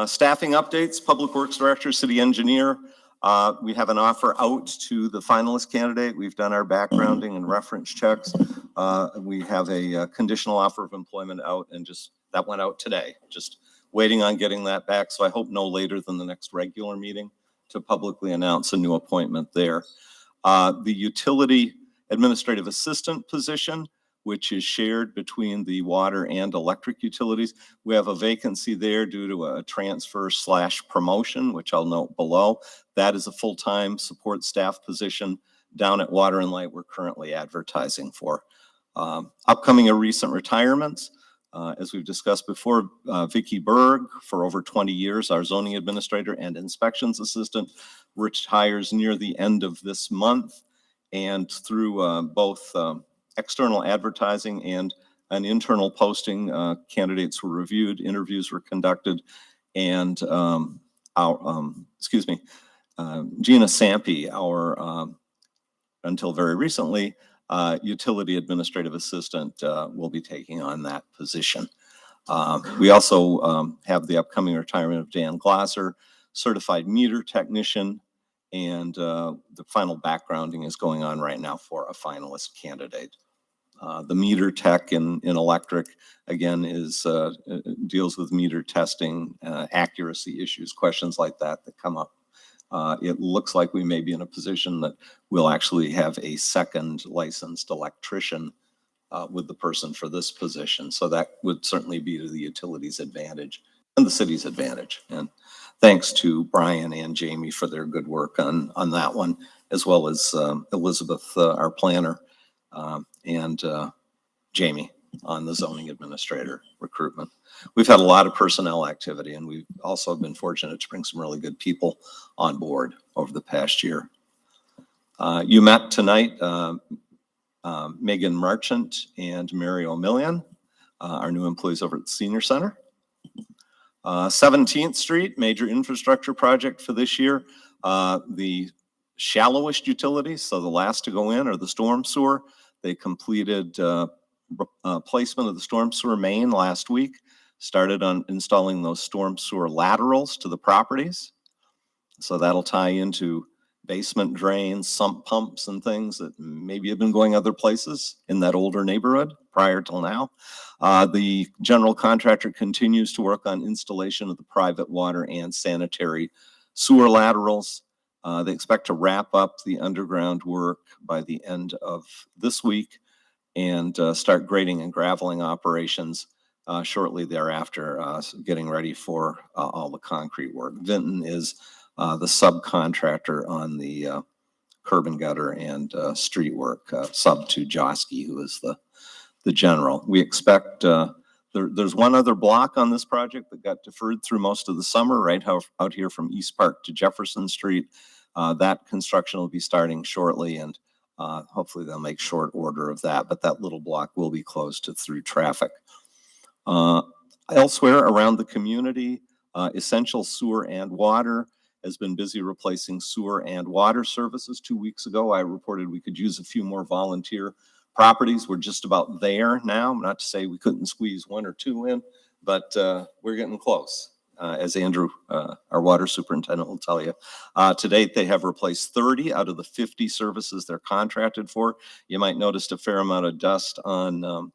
Staffing updates, Public Works Director, City Engineer. We have an offer out to the finalist candidate. We've done our backgrounding and reference checks. We have a conditional offer of employment out, and that went out today. Just waiting on getting that back. So I hope no later than the next regular meeting to publicly announce a new appointment there. The Utility Administrative Assistant position, which is shared between the water and electric utilities. We have a vacancy there due to a transfer / promotion, which I'll note below. That is a full-time support staff position down at Water and Light we're currently advertising for. Upcoming or recent retirements, as we've discussed before, Vicki Berg, for over 20 years, our zoning administrator and inspections assistant, retires near the end of this month. And through both external advertising and an internal posting, candidates were reviewed, interviews were conducted, and Gina Sampe, our, until very recently, utility administrative assistant, will be taking on that position. We also have the upcoming retirement of Dan Glasser, certified meter technician, and the final backgrounding is going on right now for a finalist candidate. The meter tech in electric, again, deals with meter testing, accuracy issues, questions like that come up. It looks like we may be in a position that we'll actually have a second licensed electrician with the person for this position. So that would certainly be to the utility's advantage and the city's advantage. And thanks to Brian and Jamie for their good work on that one, as well as Elizabeth, our planner, and Jamie on the zoning administrator recruitment. We've had a lot of personnel activity, and we've also been fortunate to bring some really good people on board over the past year. You met tonight Megan Marchant and Mary O'Million, our new employees over at the Senior Center. 17th Street, major infrastructure project for this year. The shallowest utilities, so the last to go in, are the storm sewer. They completed placement of the storm sewer main last week, started on installing those storm sewer laterals to the properties. So that'll tie into basement drains, sump pumps, and things that maybe have been going other places in that older neighborhood prior till now. The general contractor continues to work on installation of the private water and sanitary sewer laterals. They expect to wrap up the underground work by the end of this week and start grading and graveling operations shortly thereafter, getting ready for all the concrete work. Vinton is the subcontractor on the curb and gutter and street work, sub to Josky, who is the general. We expect there's one other block on this project that got deferred through most of the summer, right out here from East Park to Jefferson Street. That construction will be starting shortly, and hopefully they'll make short order of that, but that little block will be closed to through traffic. Elsewhere around the community, Essential Sewer and Water has been busy replacing sewer and water services. 2 weeks ago, I reported we could use a few more volunteer properties. We're just about there now. Not to say we couldn't squeeze one or two in, but we're getting close. As Andrew, our water superintendent, will tell you. To date, they have replaced 30 out of the 50 services they're contracted for. You might notice a fair amount of dust on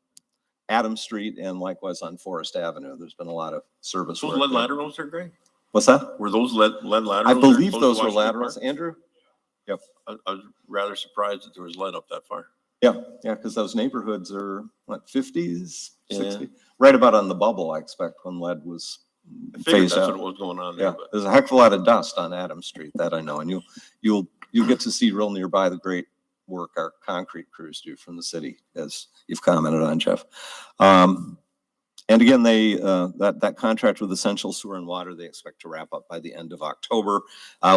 Adams Street and likewise on Forest Avenue. There's been a lot of service Those work lead there. laterals are great. What's that? Were those lead laterals? I that believe close to those were Washington laterals. Park? Andrew? Yep. I was rather surprised that there was lead up that far. Yeah, because those neighborhoods are, what, 50s, Yeah. 60s? Right about on the bubble, I expect, when lead was I figured phased that's out. what was going on there, Yeah, but there's a heck of a lot of dust on Adams Street, that I know, and you'll get to see real nearby the great work our concrete crews do from the city, as you've commented on, Jeff. And again, that contract with Essential Sewer and Water, they expect to wrap up by the end of October.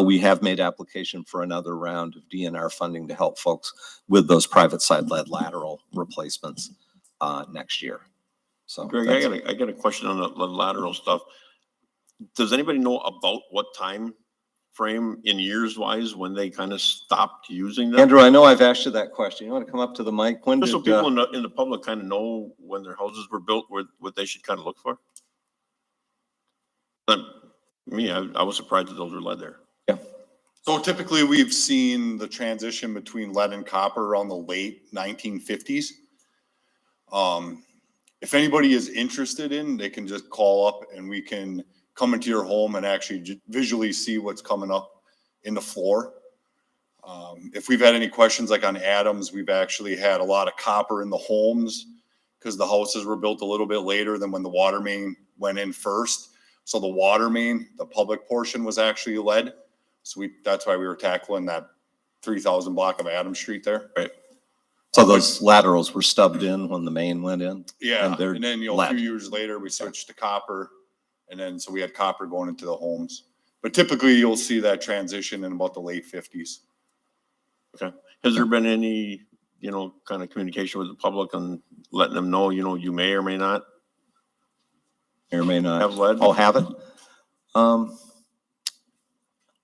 We have made application for another round of DNR funding to help folks with those private side lead lateral replacements next year. So Greg, I got a question on the lateral stuff. Does anybody know about what time frame in years wise when they kind of stopped using them? Andrew, I know I've asked you that question. You want to come up to the mic? When Just so did, people in the public kind of know when their houses were built, what they should kind of look for? But me, I was surprised that those were lead there. So typically, we've seen the transition between lead and copper around the late 1950s. If anybody is interested in, they can just call up and we can come into your home and actually visually see what's coming up in the floor. If we've had any questions like on Adams, we've actually had a lot of copper in the homes because the houses were built a little bit later than when the water main went in first. So the water main, the public portion was actually lead. So that's why we were tackling that 3,000 block of Adams Street there. Right. So those laterals were stubbed in when the main went in? Yeah, And they're and then, a lead. few years later, we switched to copper. And then, so we had copper going into the homes. But typically, you'll see that transition in about the late 50s. Okay. Has there been any, kind of communication with the public and letting them know, you may or may not May or may not. have lead? Oh, have it?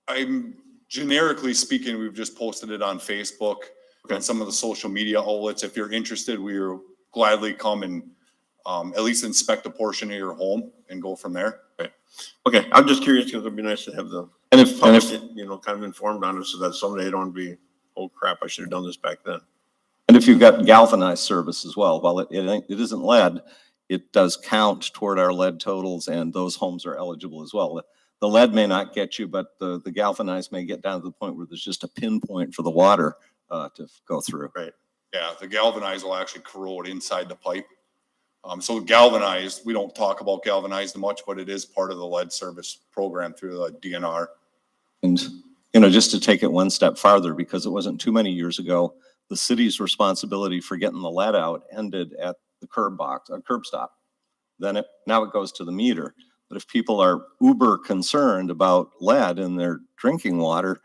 I'm generically speaking, we've just posted it on Facebook and some of the social media outlets. If you're interested, we'll gladly come and at least inspect a portion of your home and go from there. Okay, I'm just curious because it'd be nice to have the And if, public, kind of informed on it so that someday they don't be, oh crap, I should have done this back then. and if you've got galvanized service as well, while it isn't lead, it does count toward our lead totals and those homes are eligible as well. The lead may not get you, but the galvanized may get down to the point where there's just a pinpoint for the water to go through. Right. Yeah, the galvanized will actually corrode inside the pipe. So galvanized, we don't talk about galvanized much, but it is part of the lead service program through the DNR. And, just to take it one step farther, because it wasn't too many years ago, the city's responsibility for getting the lead out ended at the curb stop. Then now it goes to the meter. But if people are uber concerned about lead in their drinking water,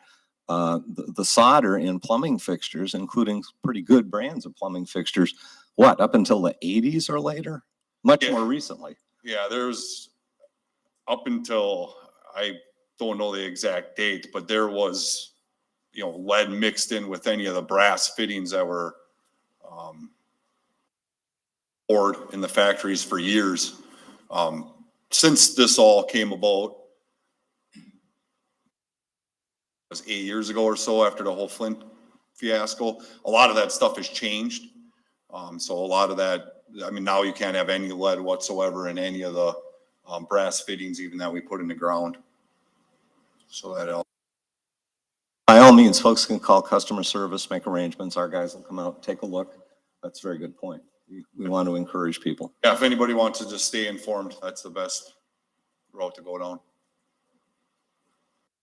the solder in plumbing fixtures, including pretty good brands of plumbing fixtures, up until the 80s or later? Much more recently. Yeah, there's up until, I don't know the exact date, but there was, lead mixed in with any of the brass fittings that were poured in the factories for years. Since this all came about, it was 8 years ago or so after the whole Flint fiasco, a lot of that stuff has changed. So a lot of that, now you can't have any lead whatsoever in any of the brass fittings, even that we put in the ground. So that helps. By all means, folks can call customer service, make arrangements. Our guys will come out, take a look. That's a very good point. We want to encourage people. Yeah, if anybody wants to just stay informed, that's the best route to go down.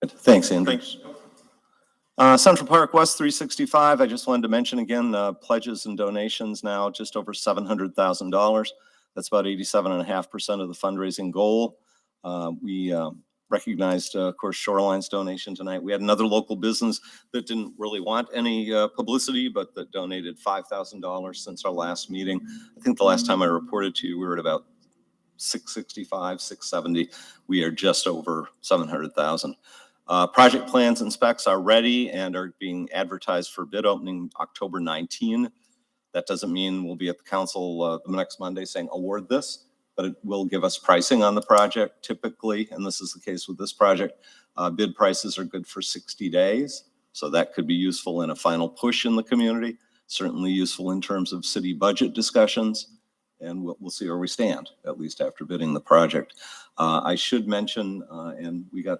Good. Thanks, Andrew. Thanks. Central Park West 365, I just wanted to mention again, pledges and donations now just over $700,000. That's about 87.5% of the fundraising goal. We recognized, of course, Shoreline's donation tonight. We had another local business that didn't really want any publicity, but that donated $5,000 since our last meeting. I think the last time I reported to you, we were at about 665, 670. We are just over 700,000. Project plans and specs are ready and are being advertised for bid opening October 19. That doesn't mean we'll be at the council the next Monday saying award this, but it will give us pricing on the project typically, and this is the case with this project. Bid prices are good for 60 days, so that could be useful in a final push in the community, certainly useful in terms of city budget discussions, and we'll see where we stand, at least after bidding the project. I should mention, and we got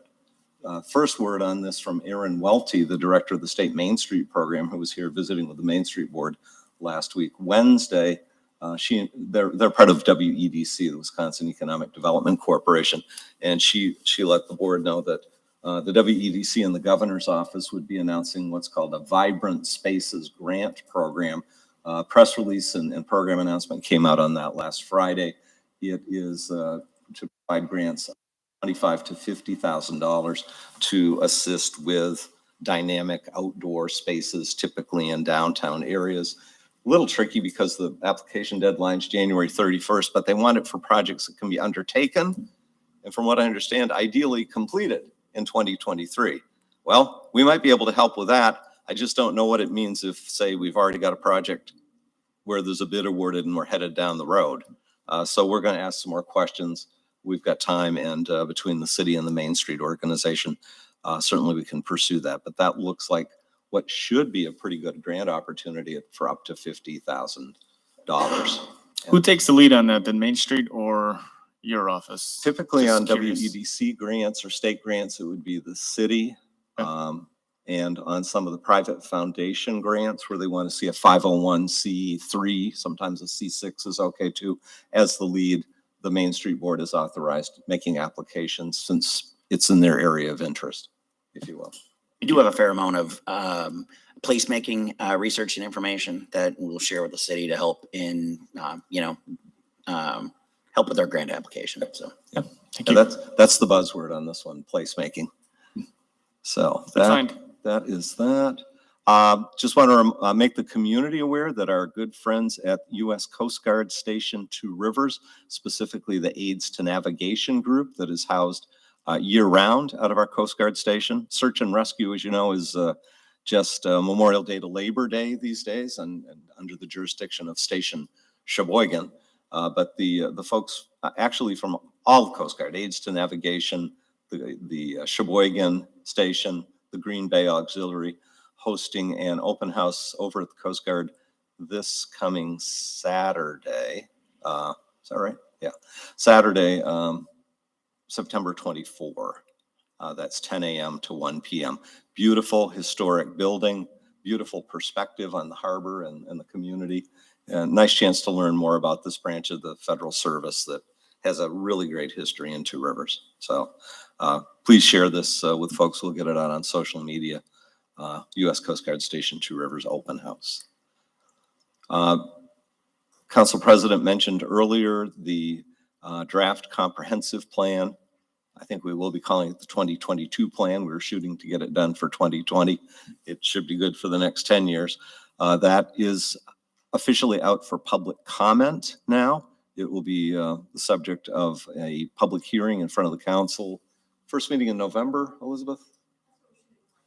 first word on this from Erin Welty, the director of the State Main Street Program, who was here visiting with the Main Street Board last week. Wednesday, they're part of WEDC, the Wisconsin Economic Development Corporation, and she let the board know that the WEDC and the governor's office would be announcing what's called a Vibrant Spaces Grant Program. Press release and program announcement came out on that last Friday. It is to provide grants $25,000 to $50,000 to assist with dynamic outdoor spaces, typically in downtown areas. A little tricky because the application deadline is January 31st, but they want it for projects that can be undertaken, and from what I understand, ideally completed in 2023. Well, we might be able to help with that. I just don't know what it means if, say, we've already got a project where there's a bid awarded and we're headed down the road. So we're going to ask some more questions we've got time and between the city and the Main Street organization, certainly we can pursue that. But that looks like what should be a pretty good grant opportunity for up to $50,000. Who takes the lead on that, then Main Street or your office? Typically Just on curious. WEDC grants or state grants, it would be the city. And on some of the private foundation grants where they want to see a 501c3, sometimes a C6 is okay too, as the lead, the Main Street Board is authorized making applications since it's in their area of interest, if you will. We do have a fair amount of placemaking research and information that we'll share with the city to help in, help with our grant application, so. Thank And you. that's the buzzword on this one, placemaking. So Defined. that is that. Just want to make the community aware that our good friends at U.S. Coast Guard Station Two Rivers, specifically the AIDS to Navigation group that is housed year-round out of our Coast Guard station. Search and rescue, as you know, is just Memorial Day to Labor Day these days and under the jurisdiction of Station Sheboygan. But the folks actually from all the Coast Guard, AIDS to Navigation, the Sheboygan Station, the Green Bay Auxiliary, hosting an open house over at the Coast Guard this coming Saturday. Is that right? Yeah. Saturday, September 24. That's 10 a.m. to 1 p.m. Beautiful historic building, beautiful perspective on the harbor and the community. And nice chance to learn more about this branch of the federal service that has a really great history in Two Rivers. So please share this with folks. We'll get it out on social media. U.S. Coast Guard Station Two Rivers Open House. Council President mentioned earlier the draft comprehensive plan. I think we will be calling it the 2022 plan. We're shooting to get it done for 2020. It should be good for the next 10 years. That is officially out for public comment now. It will be the subject of a public hearing in front of the council. First meeting in November, Elizabeth?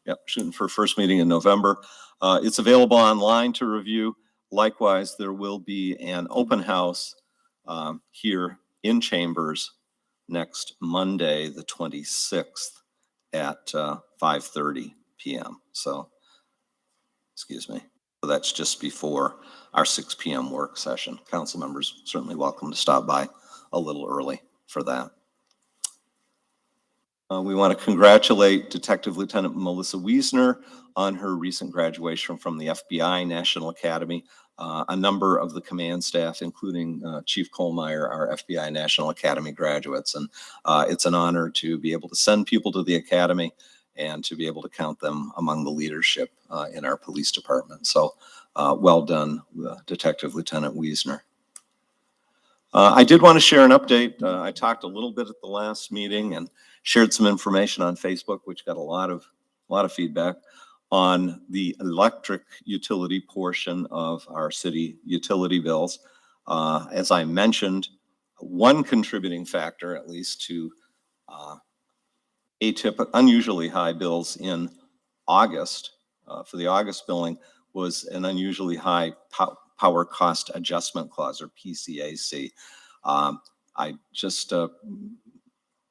Yep, shooting for first meeting in November. It's available online to review. Likewise, there will be an open house here in Chambers next Monday, the 26th at 5:30 p.m. So, excuse me. So that's just before our 6 p.m. work session. Council members certainly welcome to stop by a little early for that. We want to congratulate Detective Lieutenant Melissa Wiesner on her recent graduation from the FBI National Academy. A number of the command staff, including Chief Kohlmeyer, are FBI National Academy graduates. And it's an honor to be able to send people to the academy and to be able to count them among the leadership in our police department. So well done, Detective Lieutenant Wiesner. I did want to share an update. I talked a little bit at the last meeting and shared some information on Facebook, which got a lot of feedback on the electric utility portion of our city utility bills. As I mentioned, one contributing factor, at least, to unusually high bills in August for the August billing was an unusually high power cost adjustment clause, or PCAC. I just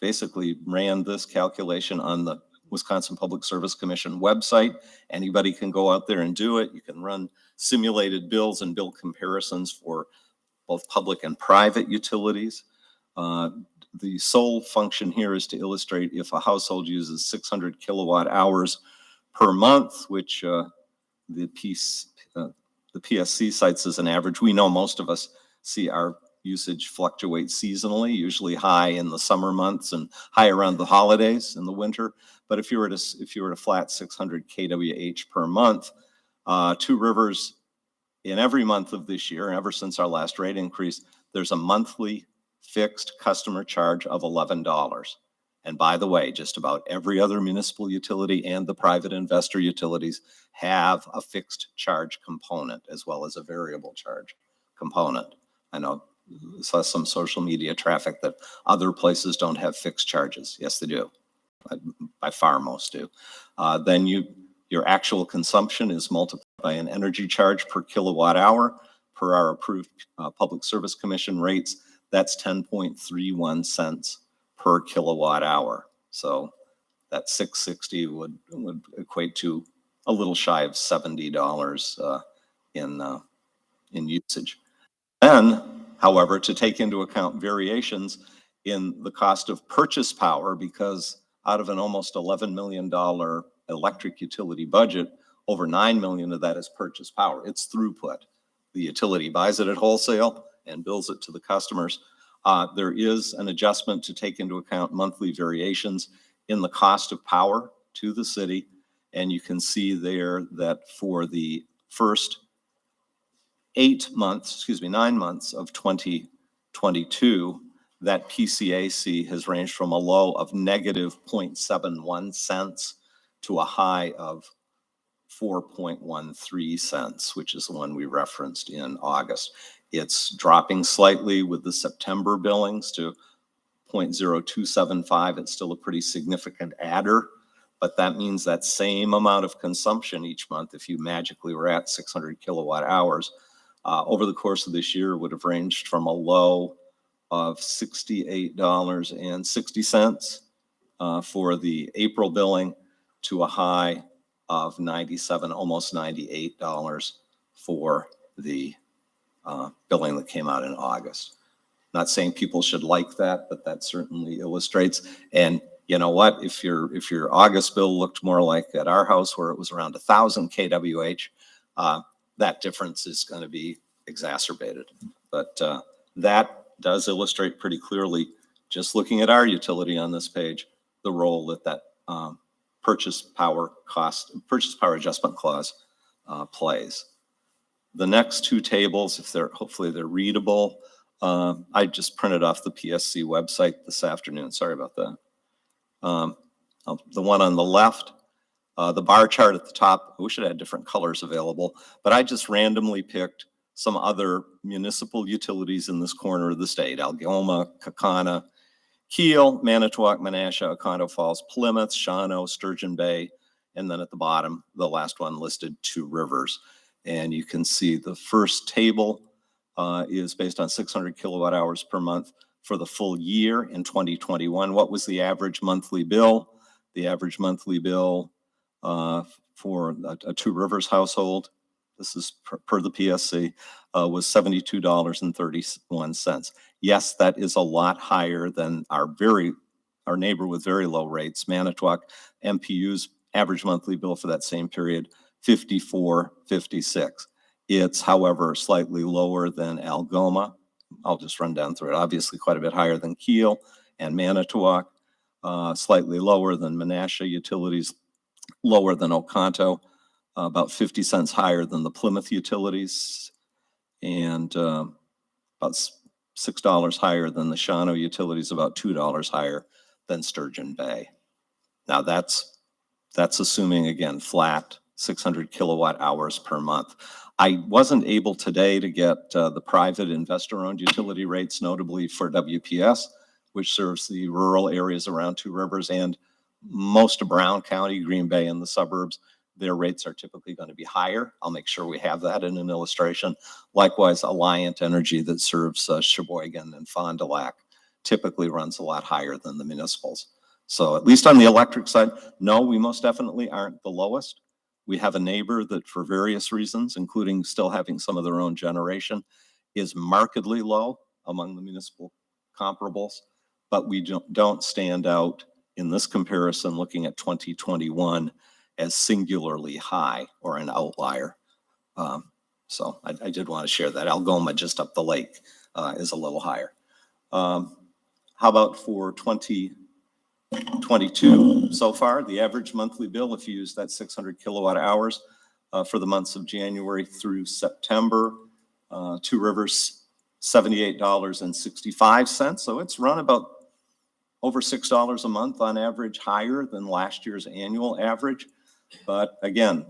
basically ran this calculation on the Wisconsin Public Service Commission website. Anybody can go out there and do it. You can run simulated bills and bill comparisons for both public and private utilities. The sole function here is to illustrate if a household uses 600 kilowatt hours per month, which the PSC cites as an average. We know most of us see our usage fluctuate seasonally, usually high in the summer months and high around the holidays in the winter. But if you were to flat 600 kWh per month, Two Rivers in every month of this year, and ever since our last rate increase, there's a monthly fixed customer charge of $11. And by the way, just about every other municipal utility and the private investor utilities have a fixed charge component as well as a variable charge component. I know saw some social media traffic that other places don't have fixed charges. Yes, they do. By far, most do. Then your actual consumption is multiplied by an energy charge per kilowatt hour per our approved Public Service Commission rates. that's 10.31 cents per kilowatt hour. So that 660 would equate to a little shy of $70 in usage. Then, however, to take into account variations in the cost of purchase power, because out of an almost $11 million electric utility budget, over $9 million of that is purchase power. It's throughput. The utility buys it at wholesale and bills it to the customers. There is an adjustment to take into account monthly variations in the cost of power to the city. And you can see there that for the first 9 months of 2022, that PCAC has ranged from a low of negative 0.71 cents to a high of 4.13 cents, which is the one we referenced in August. It's dropping slightly with the September billings to 0.0275. It's still a pretty significant adder, but that means that same amount of consumption each month, if you magically were at 600 kilowatt hours, over the course of this year would have ranged from a low of $68.60 for the April billing to a high of $97, almost $98 for the billing that came out in August. Not saying people should like that, but that certainly illustrates. And you know what? If your August bill looked more like at our house where it was around 1,000 kWh, that difference is going to be exacerbated. But that does illustrate pretty clearly, just looking at our utility on this page, the role that purchase power adjustment clause plays. The next two tables, hopefully they're readable. I just printed off the PSC website this afternoon. Sorry about that. The one on the left, the bar chart at the top, I wish it had different colors available, but I just randomly picked some other municipal utilities in this corner of the state: Algoma, Kaukauna, Kiel, Manitowoc, Menasha, Oconto Falls, Plymouth, Shawano, Sturgeon Bay, and then at the bottom, the last one listed, Two Rivers. And you can see the first table is based on 600 kilowatt hours per month for the full year in 2021. What was the average monthly bill? The average monthly bill for a Two Rivers household, this is per the PSC, was $72.31. Yes, that is a lot higher than our neighbor with very low rates, Manitowoc. MPU's average monthly bill for that same period, $54.56. It's, however, slightly lower than Algoma. I'll just run down through it. Obviously, quite a bit higher than Kiel and Manitowoc, slightly lower than Menasha Utilities, lower than Oconto, about 50 cents higher than the Plymouth Utilities, and about $6 higher than the Shawano Utilities, about $2 higher than Sturgeon Bay. Now that's assuming, again, flat 600 kilowatt hours per month. I wasn't able today to get the private investor-owned utility rates, notably for WPS, which serves the rural areas around Two Rivers and most of Brown County, Green Bay, and the suburbs. Their rates are typically going to be higher. I'll make sure we have that in an illustration. Likewise, Alliant Energy that serves Sheboygan and Fond du Lac typically runs a lot higher than the municipals. So at least on the electric side, no, we most definitely aren't the lowest. We have a neighbor that, for various reasons, including still having some of their own generation, is markedly low among the municipal comparables, but we don't stand out in this comparison looking at 2021 as singularly high or an outlier. So I did want to share that. Algoma, just up the lake, is a little higher. How about for 2022 so far? The average monthly bill, if you use that 600 kilowatt hours for the months of January through September, Two Rivers, $78.65. So it's run about over $6 a month on average, higher than last year's annual average. But again,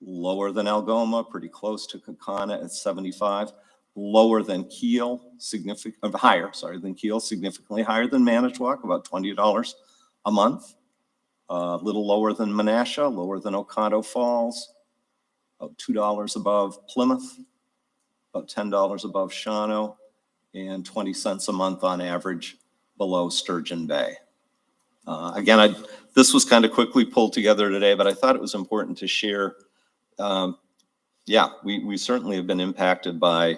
lower than Algoma, pretty close to Kaukauna at 75, lower than Kiel, significantly higher than Manitowoc, about $20 a month. A little lower than Menasha, lower than Oconto Falls, about $2 above Plymouth, about $10 above Shawano, and 20 cents a month on average below Sturgeon Bay. This was kind of quickly pulled together today, but I thought it was important to share. We certainly have been impacted by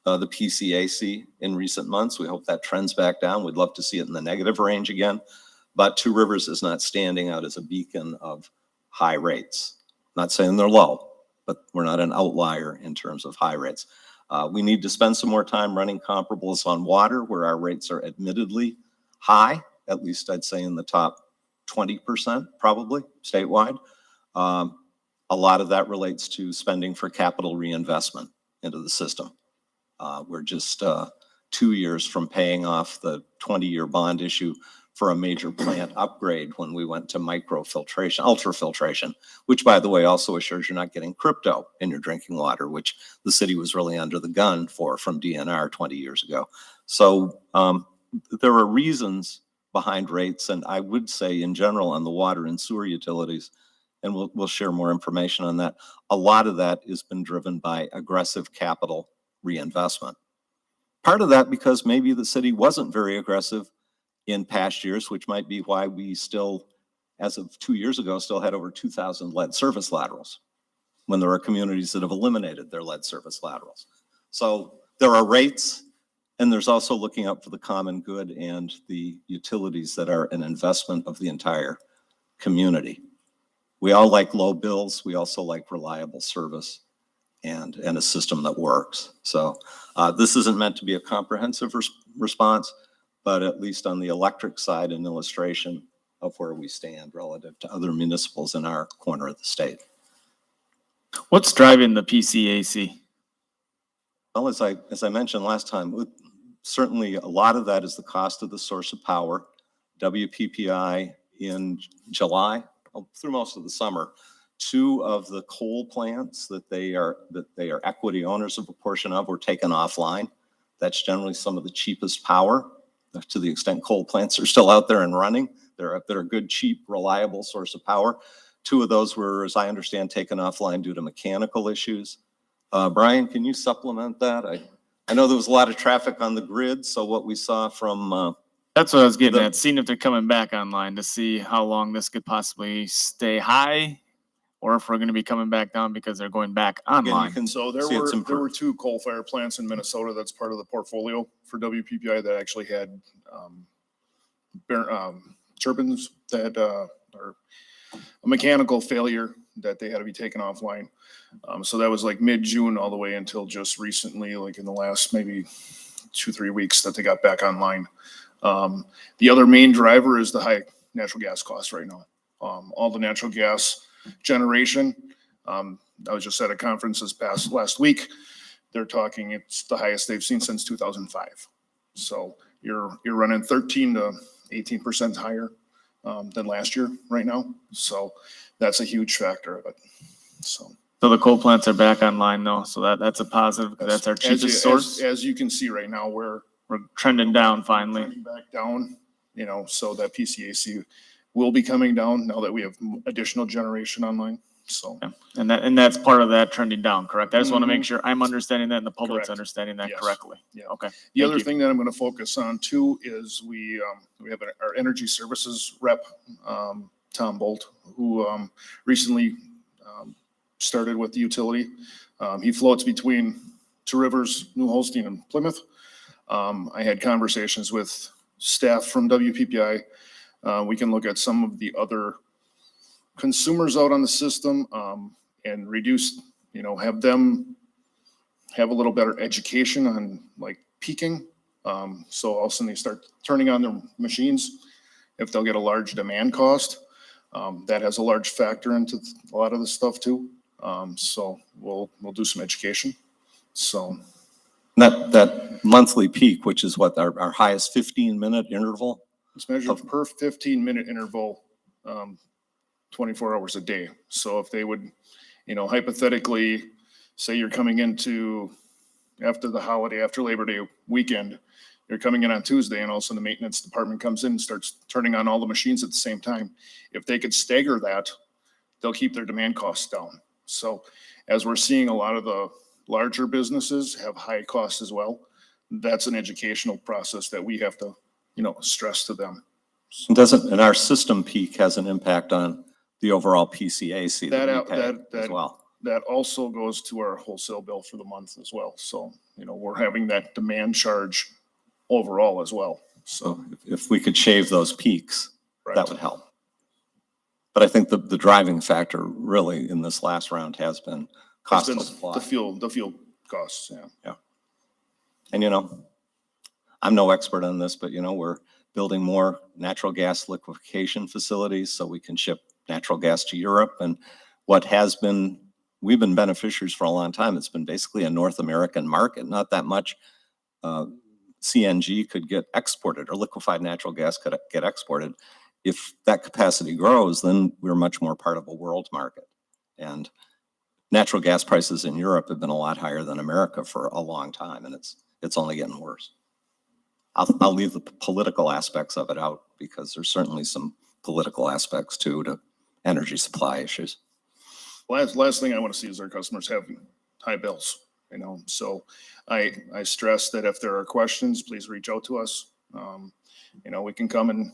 the PCAC in recent months. We hope that trends back down. We'd love to see it in the negative range again, but Two Rivers is not standing out as a beacon of high rates. Not saying they're low, but we're not an outlier in terms of high rates. We need to spend some more time running comparables on water where our rates are admittedly high, at least I'd say in the top 20% probably statewide. A lot of that relates to spending for capital reinvestment into the system. We're just 2 years from paying off the 20-year bond issue for a major plant upgrade when we went to microfiltration, ultrafiltration, which by the way also assures you're not getting crypto in your drinking water, which the city was really under the gun for from DNR 20 years ago. So there are reasons behind rates, and I would say in general on the water and sewer utilities, and we'll share more information on that. A lot of that has been driven by aggressive capital reinvestment. Part of that because maybe the city wasn't very aggressive in past years, which might be why we still, as of 2 years ago, still had over 2,000 lead service laterals when there are communities that have eliminated their lead service laterals. So there are rates, and there's also looking out for the common good and the utilities that are an investment of the entire community. We all like low bills. We also like reliable service and a system that works. So this isn't meant to be a comprehensive response, but at least on the electric side, an illustration of where we stand relative to other municipals in our corner of the state. What's driving the PCAC? Well, as I mentioned last time, certainly a lot of that is the cost of the source of power. WPPI in July, through most of the summer, 2 of the coal plants that they are equity owners of a portion of were taken offline. That's generally some of the cheapest power, to the extent coal plants are still out there and running. They're a good, cheap, reliable source of power. 2 of those were, as I understand, taken offline due to mechanical issues. Brian, can you supplement that? I know there was a lot of traffic on the grid, so what we saw from That's what I was getting at, seeing if they're coming back online to see how long this could possibly stay high, or if we're going to be coming back down because they're going back online. So there were 2 coal-fired plants in Minnesota that's part of the portfolio for WPPI that actually had turbines that are a mechanical failure that they had to be taken offline. So that was like mid-June all the way until just recently, like in the last maybe 2-3 weeks that they got back online. The other main driver is the high natural gas costs right now. All the natural gas generation. I was just at a conference last week. They're talking it's the highest they've seen since 2005. So you're running 13 to 18% higher than last year right now. So that's a huge factor of it. So the coal plants are back online though, so that's a positive because that's our cheapest source. As you can see right now, we're trending down finally. Trending back down, so that PCAC will be coming down now that we have additional generation online. So, yeah. And that's part of that trending down, correct? I just want to make sure I'm understanding that and the public's Correct. understanding that Yes. correctly. Yeah. Okay. The other thing that I'm going to focus on too is we have our energy services rep, Tom Bolt, who recently started with the utility. He floats between Two Rivers, New Holstein, and Plymouth. I had conversations with staff from WPPI. We can look at some of the other consumers out on the system and reduce, have them have a little better education on like peaking. So all of a sudden they start turning on their machines if they'll get a large demand cost. That has a large factor into a lot of this stuff too. So we'll do some education. So that monthly peak, which is what our highest 15-minute interval. it's measured per 15-minute interval, 24 hours a day. So if they would, hypothetically say you're coming into after the holiday, after Labor Day weekend, you're coming in on Tuesday and all of a sudden the maintenance department comes in and starts turning on all the machines at the same time. If they could stagger that, they'll keep their demand costs down. So as we're seeing a lot of the larger businesses have high costs as well, that's an educational process that we have to, stress to them. And our system peak has an impact on the overall PCAC that we pay as well. That also goes to our wholesale bill for the month as well. So, we're having that demand charge overall as well. So if we could shave those peaks, Right. that would help. But I think the driving factor really in this last round has been cost of supply. The fuel costs, yeah. And I'm no expert on this, but we're building more natural gas liquefaction facilities so we can ship natural gas to Europe. And we've been beneficiaries for a long time. It's been basically a North American market, not that much CNG could get exported or liquefied natural gas could get exported. If that capacity grows, then we're much more part of a world market. And natural gas prices in Europe have been a lot higher than America for a long time, and it's only getting worse. I'll leave the political aspects of it out because there's certainly some political aspects too to energy supply issues. Last thing I want to see is our customers have high bills, so I stress that if there are questions, please reach out to us. We can come and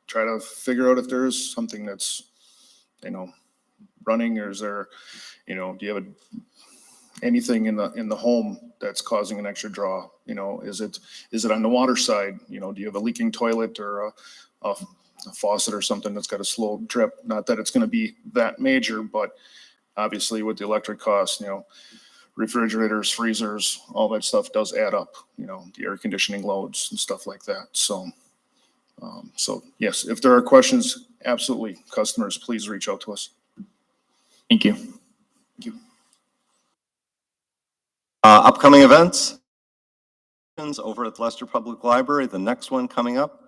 try to figure out if there is something that's, running, or is there, do you have anything in the home that's causing an extra draw? Is it on the water side? Do you have a leaking toilet or a faucet or something that's got a slow drip? Not that it's going to be that major, but obviously with the electric costs, refrigerators, freezers, all that stuff does add up, the air conditioning loads and stuff like that. So yes, if there are questions, absolutely, customers, please reach out to us. Thank you. Thank you. Upcoming events over at the Leicester Public Library. The next one coming up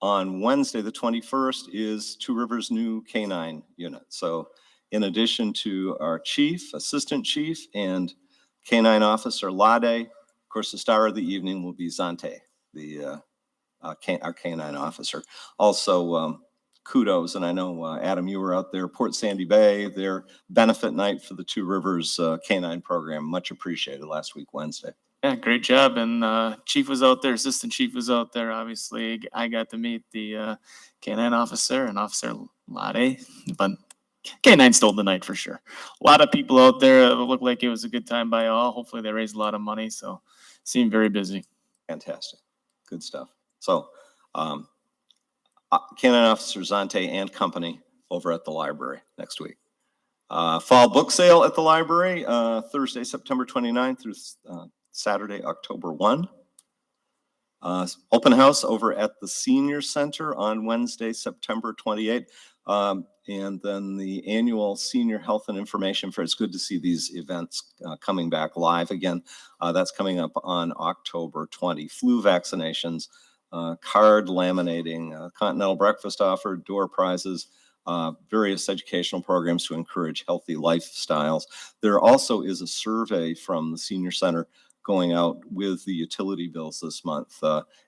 on Wednesday, the 21st, is Two Rivers' new K-9 unit. So in addition to our chief, assistant chief, and K-9 officer Lade, of course, the star of the evening will be Zante, our K-9 officer. Also, kudos, and I know, Adam, you were out there, Port Sandy Bay, their benefit night for the Two Rivers K-9 program. Much appreciated last week, Wednesday. Yeah, great job. And chief was out there, assistant chief was out there. Obviously, I got to meet the K-9 officer and Officer Lade, but K-9 stole the night for sure. A lot of people out there. It looked like it was a good time by all. Hopefully they raised a lot of money, so seemed very busy. Fantastic. Good stuff. So, K-9 officer Zante and company over at the library next week. Fall book sale at the library, Thursday, September 29th through Saturday, October 1. Open house over at the Senior Center on Wednesday, September 28th. And then the annual Senior Health and Information Fair. It's good to see these events coming back live again. That's coming up on October 20. Flu vaccinations, card laminating, continental breakfast offered, door prizes, various educational programs to encourage healthy lifestyles. There also is a survey from the Senior Center going out with the utility bills this month,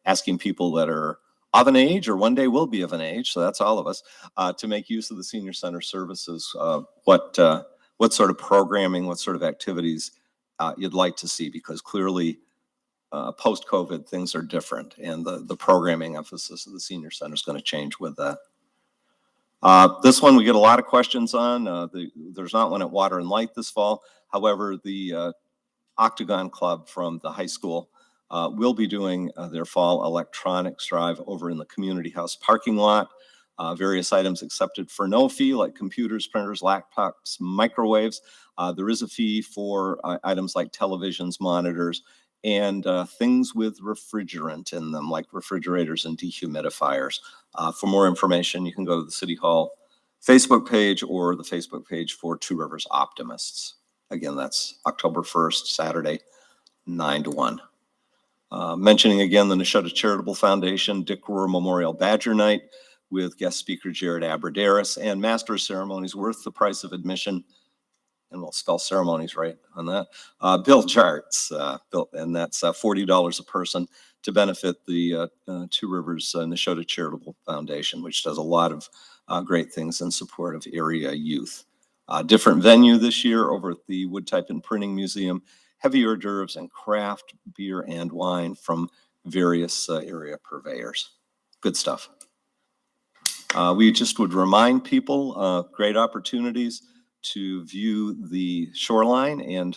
asking people that are of an age or one day will be of an age, so that's all of us, to make use of the Senior Center services. What sort of programming, what sort of activities you'd like to see, because clearly post-COVID things are different, and the programming emphasis of the Senior Center is going to change with that. This one we get a lot of questions on. There's not one at Water and Light this fall. However, the Octagon Club from the high school will be doing their fall electronics drive over in the community house parking lot. Various items accepted for no fee, like computers, printers, laptops, microwaves. There is a fee for items like televisions, monitors, and things with refrigerant in them, like refrigerators and dehumidifiers. For more information, you can go to the City Hall Facebook page or the Facebook page for Two Rivers Optimists. Again, that's October 1st, Saturday, 9 to 1. Mentioning again the Neshota Charitable Foundation Dick Rohr Memorial Badger Night with guest speaker Jared Aberderis and Master of Ceremonies worth the price of admission, and we'll spell ceremonies right on that, Bill Jarts, and that's $40 a person to benefit the Two Rivers Neshota Charitable Foundation, which does a lot of great things in support of area youth. Different venue this year over at the Wood Type and Printing Museum, heavy hors d'oeuvres and craft beer and wine from various area purveyors. Good stuff. We just would remind people, great opportunities to view the shoreline and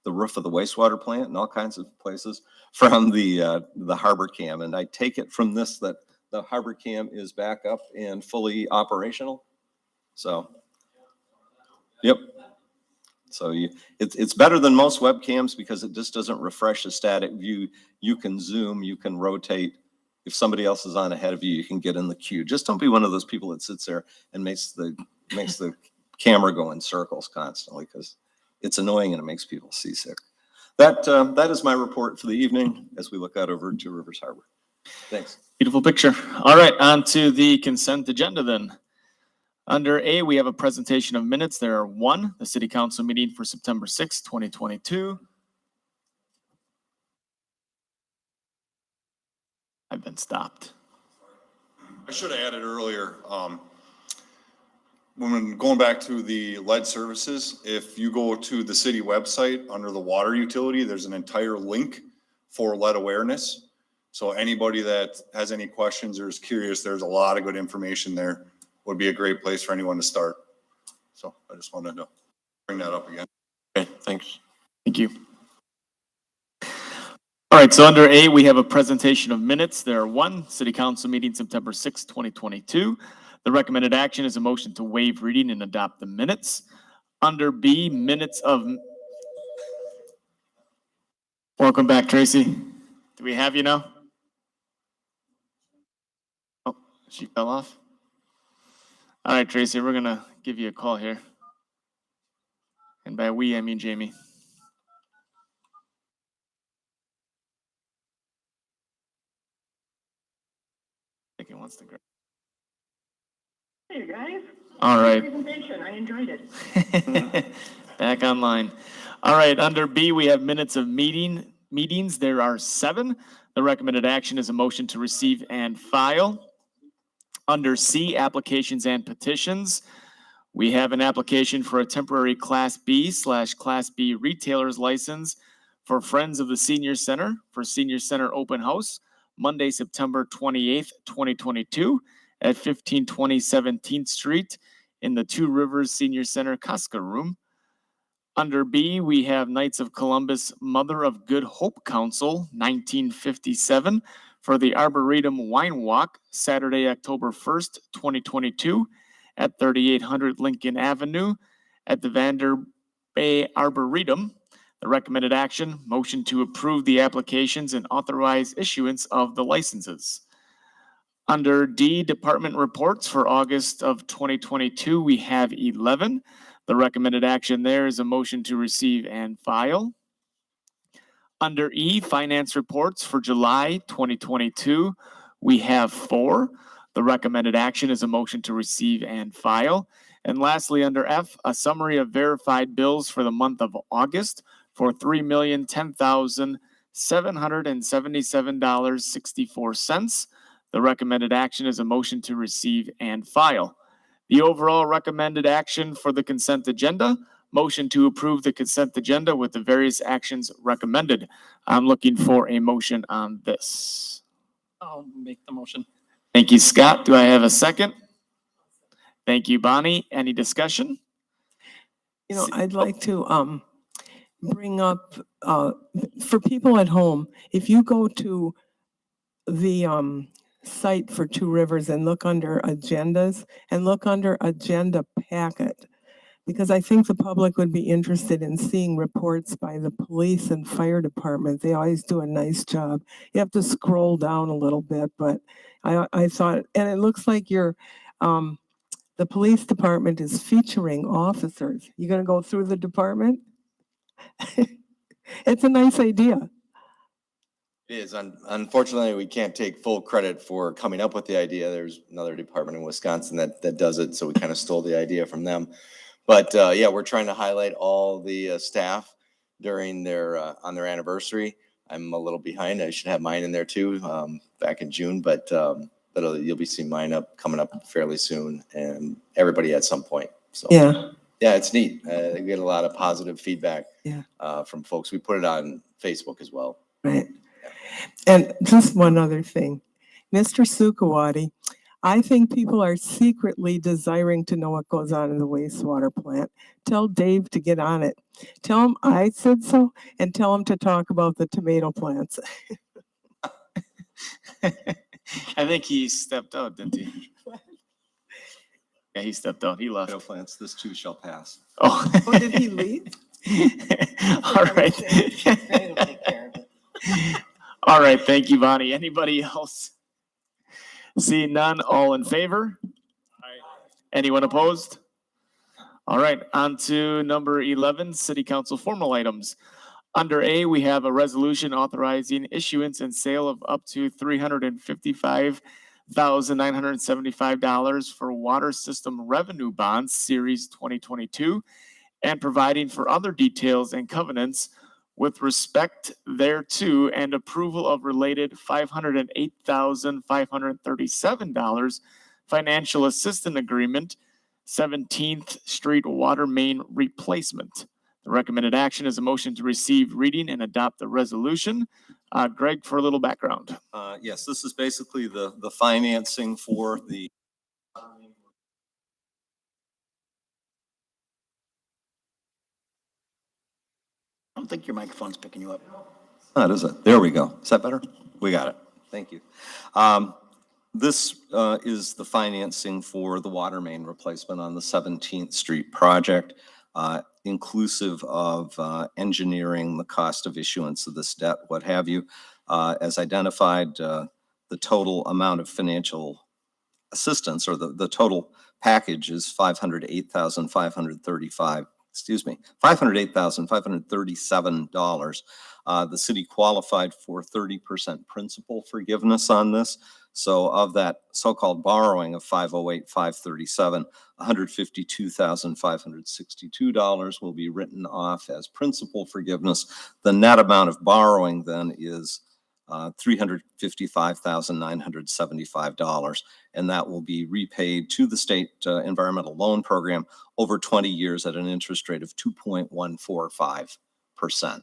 the roof of the wastewater plant and all kinds of places from the harbor cam. And I take it from this that the harbor cam is back up and fully operational. So, yep. So it's better than most webcams because it just doesn't refresh a static view. You can zoom, you can rotate. If somebody else is on ahead of you, you can get in the queue. Just don't be one of those people that sits there and makes the camera go in circles constantly, because it's annoying and it makes people seasick. That is my report for the evening as we look out over Two Rivers Harbor. Thanks. Beautiful picture. All right, on to the consent agenda then. Under A, we have a presentation of minutes. There are one, the city council meeting for September 6th, 2022. I've been stopped. I should have added earlier, when going back to the lead services, if you go to the city website under the water utility, there's an entire link for lead awareness. So anybody that has any questions or is curious, there's a lot of good information there. Would be a great place for anyone to start. So I just wanted to bring that up again. Okay, thanks. Thank you. All right, so under A, we have a presentation of minutes. There are one, city council meeting September 6th, 2022. The recommended action is a motion to waive reading and adopt the minutes. Under B, minutes of... Welcome back, Tracy. Do we have you now? Oh, she fell off. All right, Tracy, we're gonna give you a call here. And by we, I mean Jamie. I think he wants to grab. Hey, guys. All right. Presentation, I enjoyed it. Back online. All right, under B, we have minutes of meetings. There are 7. The recommended action is a motion to receive and file. Under C, applications and petitions, we have an application for a temporary Class B/Class B retailer's license for Friends of the Senior Center for Senior Center Open House, Monday, September 28th, 2022 at 1520 17th Street in the Two Rivers Senior Center Casca Room. Under B, we have Knights of Columbus Mother of Good Hope Council, 1957, for the Arboretum Wine Walk, Saturday, October 1st, 2022, at 3800 Lincoln Avenue at the Vander Bay Arboretum. The recommended action, motion to approve the applications and authorize issuance of the licenses. Under D, department reports for August of 2022, we have 11. The recommended action there is a motion to receive and file. Under E, finance reports for July 2022, we have 4. The recommended action is a motion to receive and file. And lastly, under F, a summary of verified bills for the month of August for $3,010,777.64. The recommended action is a motion to receive and file. The overall recommended action for the consent agenda, motion to approve the consent agenda with the various actions recommended. I'm looking for a motion on this. I'll make the motion. Thank you, Scott. Do I have a second? Thank you, Bonnie. Any discussion? You know, I'd like to bring up, for people at home, if you go to the site for Two Rivers and look under agendas and look under agenda packet, because I think the public would be interested in seeing reports by the police and fire department. They always do a nice job. You have to scroll down a little bit, but I thought, and it looks like you're, the police department is featuring officers. You gonna go through the department? It's a nice idea. It is. Unfortunately, we can't take full credit for coming up with the idea. There's another department in Wisconsin that does it, so we kind of stole the idea from them. But yeah, we're trying to highlight all the staff during their on their anniversary. I'm a little behind. I should have mine in there too, back in June, but you'll be seeing mine coming up fairly soon, and everybody at some point. So Yeah. Yeah, it's neat. We get a lot of positive feedback. Yeah. From folks. We put it on Facebook as well. Right. And just one other thing, Mr. Sukawati, I think people are secretly desiring to know what goes on in the wastewater plant. Tell Dave to get on it. Tell him I said so, and tell him to talk about the tomato plants. I think he stepped out, didn't he? Yeah, he stepped out. He left. Tomato plants, this too shall pass. Oh. Oh, did he leave? All right. All right, thank you, Bonnie. Anybody else? Seeing none, all in favor? Anyone opposed? All right, on to number 11, City Council formal items. Under A, we have a resolution authorizing issuance and sale of up to $355,975 for water system revenue bonds, Series 2022, and providing for other details and covenants with respect thereto, and approval of related $508,537 financial assistance agreement, 17th Street water main replacement. The recommended action is a motion to receive reading and adopt the resolution. Greg, for a little background. Yes, this is basically the financing for the I don't think your microphone's picking you up. That is it. There we go. Is that better? We got it. Thank you. This is the financing for the water main replacement on the 17th Street project, inclusive of engineering, the cost of issuance of this debt, what have you. As identified, the total amount of financial assistance, or the total package, is $508,537. The city qualified for 30% principal forgiveness on this. So of that so-called borrowing of $508,537, $152,562 will be written off as principal forgiveness. The net amount of borrowing then is $355,975, and that will be repaid to the state environmental loan program over 20 years at an interest rate of 2.145%.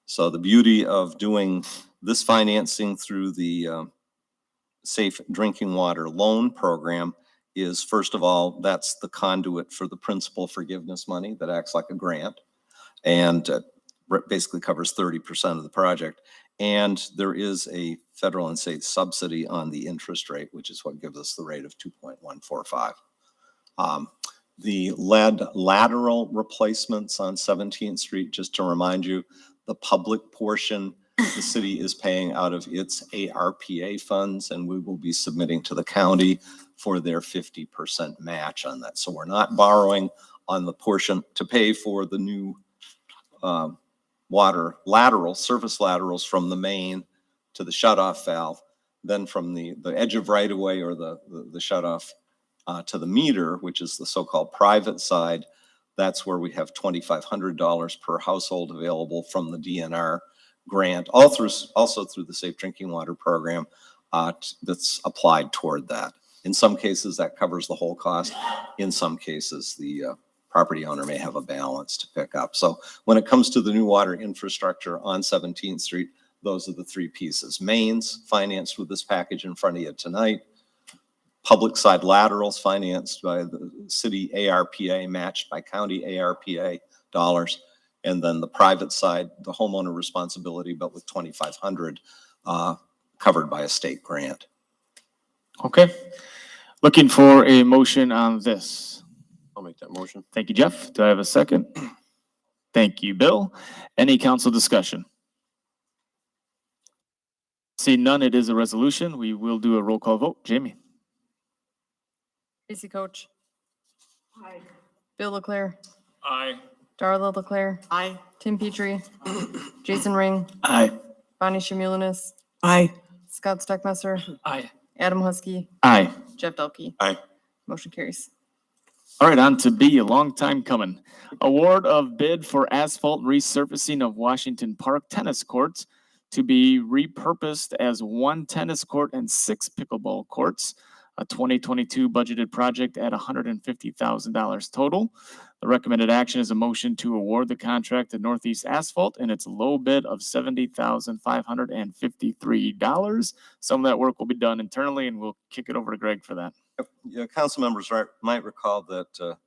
So the beauty of doing this financing through the Safe Drinking Water Loan Program is, first of all, that's the conduit for the principal forgiveness money that acts like a grant and basically covers 30% of the project. And there is a federal and state subsidy on the interest rate, which is what gives us the rate of 2.145. The lead lateral replacements on 17th Street, just to remind you, the public portion, the city is paying out of its ARPA funds, and we will be submitting to the county for their 50% match on that. So we're not borrowing on the portion to pay for the new water lateral, surface laterals from the main to the shutoff valve, then from the edge of right-of-way or the shutoff to the meter, which is the so-called private side. That's where we have $2,500 per household available from the DNR grant, also through the Safe Drinking Water Program that's applied toward that. In some cases, that covers the whole cost. In some cases, the property owner may have a balance to pick up. So when it comes to the new water infrastructure on 17th Street, those are the three pieces. Mains financed with this package in front of you tonight. Public side laterals financed by the city ARPA, matched by county ARPA dollars. And then the private side, the homeowner responsibility, but with $2,500 covered by a state grant. Okay. Looking for a motion on this. I'll make that motion. Thank you, Jeff. Do I have a second? Thank you, Bill. Any council discussion? See none, it is a resolution. We will do a roll call vote. Jamie? Casey Coach. Bill Leclerc. Aye. Darla Leclerc. Aye. Tim Petrie. Jason Ring. Aye. Bonnie Shamulinas. Aye. Scott Steckmesser. Aye. Adam Husky. Aye. Jeff Delkey. Aye. Motion carries. All right, on to B, a long time coming. Award of bid for asphalt resurfacing of Washington Park tennis courts to be repurposed as one tennis court and 6 pickleball courts. a 2022 budgeted project at $150,000 total. The recommended action is a motion to award the contract to Northeast Asphalt in its low bid of $70,553. Some of that work will be done internally, and we'll kick it over to Greg for that. Yeah, council members might recall that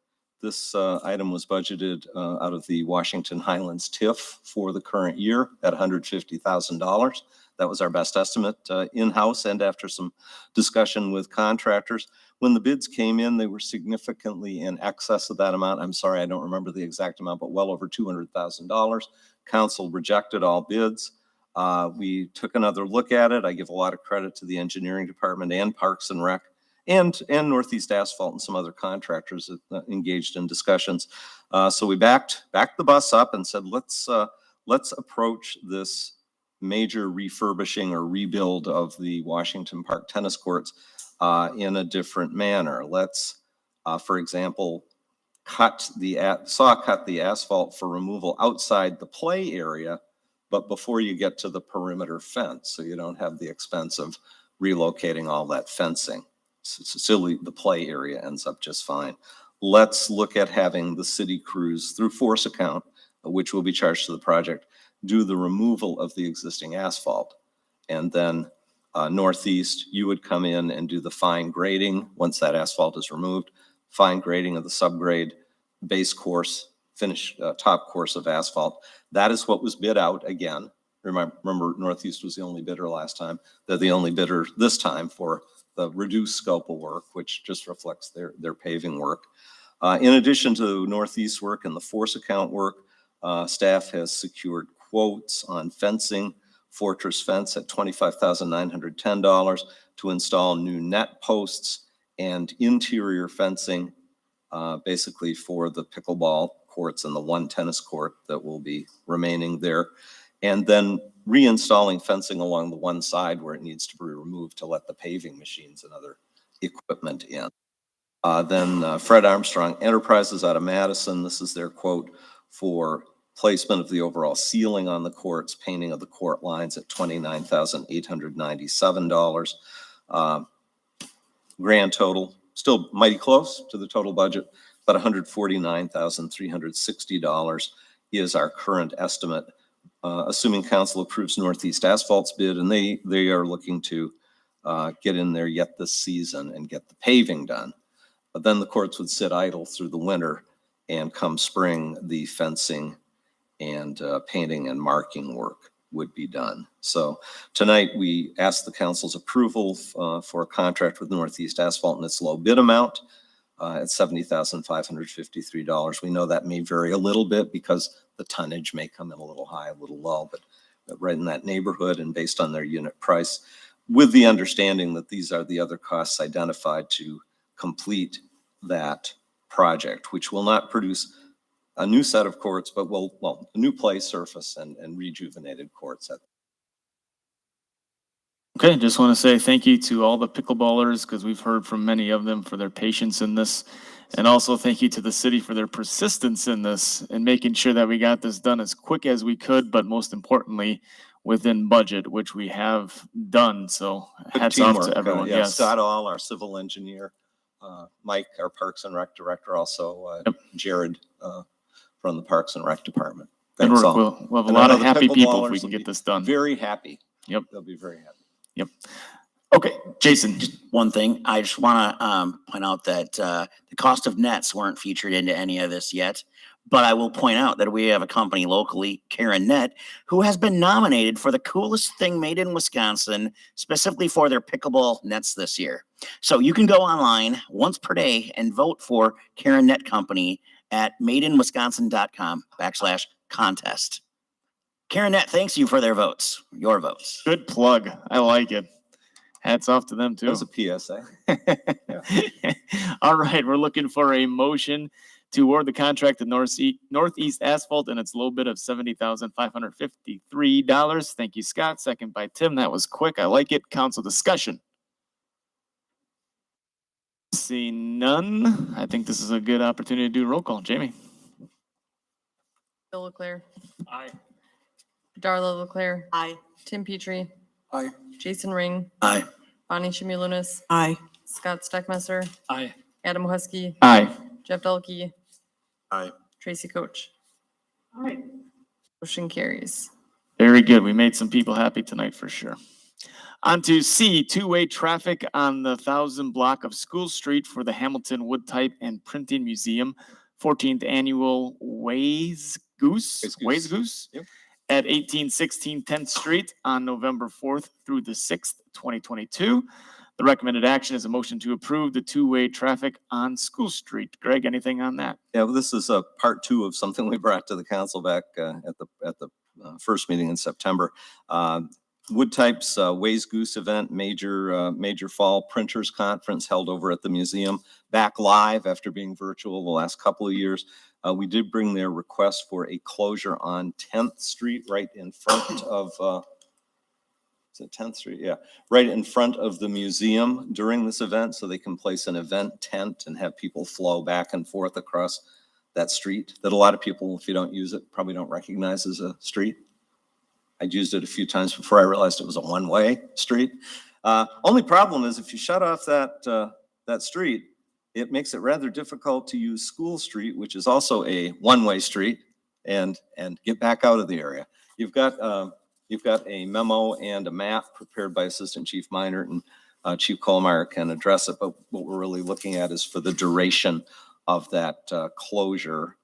this item was budgeted out of the Washington Highlands TIF for the current year at $150,000. That was our best estimate in-house and after some discussion with contractors. When the bids came in, they were significantly in excess of that amount. I'm sorry, I don't remember the exact amount, but well over $200,000. Council rejected all bids. We took another look at it. I give a lot of credit to the engineering department and Parks and Rec and Northeast Asphalt and some other contractors that engaged in discussions. So we backed the bus up and said, let's approach this major refurbishing or rebuild of the Washington Park tennis courts in a different manner. Let's, for example, cut the asphalt for removal outside the play area, but before you get to the perimeter fence, so you don't have the expense of relocating all that fencing. So the play area ends up just fine. Let's look at having the city crews through force account, which will be charged to the project, do the removal of the existing asphalt. And then Northeast, you would come in and do the fine grading once that asphalt is removed, fine grading of the subgrade base course, top course of asphalt. That is what was bid out again. Remember, Northeast was the only bidder last time. They're the only bidder this time for the reduced scope of work, which just reflects their paving work. In addition to Northeast work and the force account work, staff has secured quotes on fencing, Fortress Fence at $25,910 to install new net posts and interior fencing, basically for the pickleball courts and the one tennis court that will be remaining there. And then reinstalling fencing along the one side where it needs to be removed to let the paving machines and other equipment in. Then Fred Armstrong Enterprises out of Madison, this is their quote for placement of the overall ceiling on the courts, painting of the court lines at $29,897. Grand total, still mighty close to the total budget, but $149,360 is our current estimate, assuming council approves Northeast Asphalt's bid, and they are looking to get in there yet this season and get the paving done. But then the courts would sit idle through the winter, and come spring, the fencing and painting and marking work would be done. So tonight we ask the council's approval for a contract with Northeast Asphalt in its low bid amount at $70,553. We know that may vary a little bit because the tonnage may come in a little high, a little low, but right in that neighborhood and based on their unit price, with the understanding that these are the other costs identified to complete that project, which will not produce a new set of courts, but a new play surface and rejuvenated courts. Okay, just want to say thank you to all the pickleballers because we've heard from many of them for their patience in this. And also thank you to the city for their persistence in this and making sure that we got this done as quick as we could, but most importantly, within budget, which we have done. So hats off to everyone. Yes. Scott All, our civil engineer, Mike, our Parks and Rec director, also Jared from the Parks and Rec department. Thanks all. We'll have a lot of happy people if we can get this done. Very happy. Yep. They'll be very happy. Yep. Okay, Jason. Just one thing, I just want to point out that the cost of nets weren't featured into any of this yet. But I will point out that we have a company locally, Karen Net, who has been nominated for the coolest thing made in Wisconsin, specifically for their pickleball nets this year. So you can go online once per day and vote for Karen Net Company at madeinwisconsin.com/contest. Karen Net thanks you for their votes, your votes. Good plug. I like it. Hats off to them too. That was a PSA. All right, we're looking for a motion to award the contract to Northeast Asphalt in its low bid of $70,553. Thank you, Scott. Second by Tim. That was quick. I like it. Council discussion. See none. I think this is a good opportunity to do roll call. Jamie. Bill Leclerc. Aye. Darla Leclerc. Aye. Tim Petrie. Aye. Jason Ring. Aye. Bonnie Shimulinas. Aye. Scott Steckmesser, Aye. Adam Huskey, Aye. Jeff Dalkey, Aye. Tracy Coach. Aye. Motion carries. Very good. We made some people happy tonight for sure. On to C, two-way traffic on the 1000 block of School Street for the Hamilton Wood Type and Printing Museum, 14th Annual Ways Goose Yep. at 1816 10th Street on November 4th through the 6th, 2022. The recommended action is a motion to approve the two-way traffic on School Street. Greg, anything on that? Yeah, well, this is a part two of something we brought to the council back at the first meeting in September. Wood Type's Ways Goose event, major fall printers conference held over at the museum, back live after being virtual the last couple of years. We did bring their request for a closure on 10th Street right in front of, is it 10th Street? Yeah, right in front of the museum during this event, so they can place an event tent and have people flow back and forth across that street that a lot of people, if you don't use it, probably don't recognize as a street. I'd used it a few times before I realized it was a one-way street. Only problem is if you shut off that street, it makes it rather difficult to use School Street, which is also a one-way street, and get back out of the area. You've got a memo and a map prepared by Assistant Chief Minor, and Chief Kohlmeyer can address it, but what we're really looking at is for the duration of that closure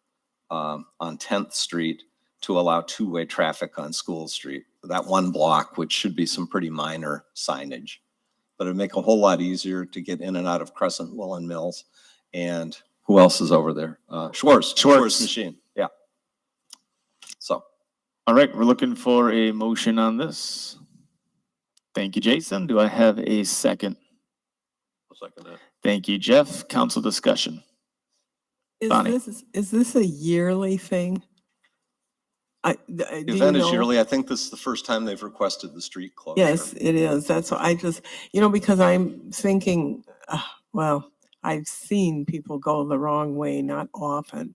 on 10th Street to allow two-way traffic on School Street, that one block, which should be some pretty minor signage. But it'd make a whole lot easier to get in and out of Crescent, Woolen Mills, and who else is over there? Schwartz Machine, yeah. So. All right, we're looking for a motion on this. Thank you, Jason. Do I have a second? I'll second that. Thank you, Jeff. Council discussion. Bonnie. Is this a yearly thing? The event is yearly. I think this is the first time they've requested the street closure. Yes, it is. That's what I just, because I'm thinking, well, I've seen people go the wrong way, not often,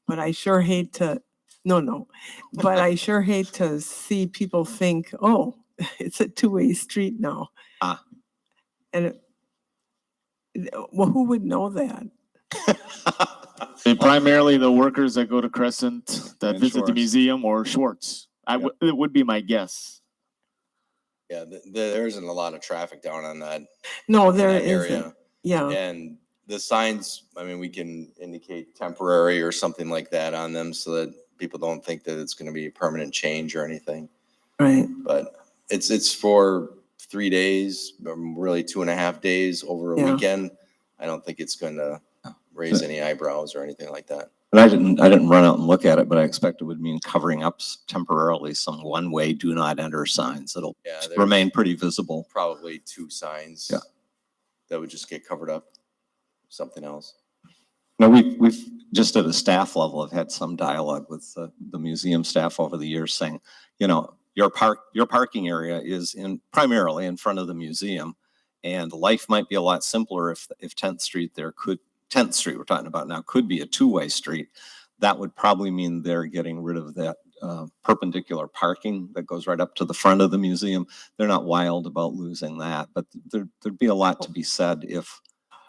but I sure hate to, but I sure hate to see people think, oh, it's a two-way street now. And well, who would know that? Primarily the workers that go to Crescent that And visit the Schwartz. museum or Schwartz. It would be my guess. Yeah, there isn't a lot of traffic down on that. No, in there that isn't. area. Yeah. And the signs, I mean, we can indicate temporary or something like that on them so that people don't think that it's going to be a permanent change or anything. Right. But it's for 3 days, really 2.5 days over a Yeah. weekend. I don't think it's going to raise any eyebrows or anything like that. But I didn't run out and look at it, but I expect it would mean covering up temporarily some one-way do not enter signs. It'll Yeah, there's remain pretty visible. probably 2 signs Yeah. that would just get covered up. Something else. Now, we've just at a staff level have had some dialogue with the museum staff over the years saying, your parking area is primarily in front of the museum, and life might be a lot simpler if 10th Street 10th Street we're talking about now could be a two-way street. That would probably mean they're getting rid of that perpendicular parking that goes right up to the front of the museum. They're not wild about losing that, but there'd be a lot to be said if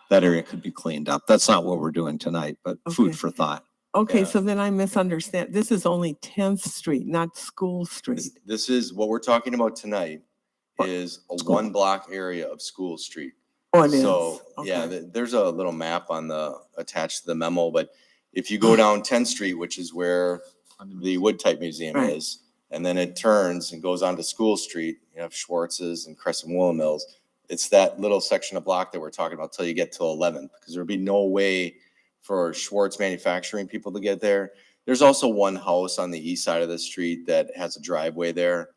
that area could be cleaned up. That's not what we're doing tonight, but food Okay. for thought. Okay, Yeah. so then I misunderstand. This is only 10th Street, not School Street. This is what we're talking about tonight is a 1 block area of School Street. Oh, it is. So, yeah, Okay. there's a little map attached to the memo, but if you go down 10th Street, which is where the Wood Type Museum Right. is, and then it turns and goes onto School Street, you have Schwartz's and Crescent Woolen Mills. It's that little section of block that we're talking about till you get to 11th, because there'd be no way for Schwartz manufacturing people to get there. There's also one house on the east side of the street that has a driveway there.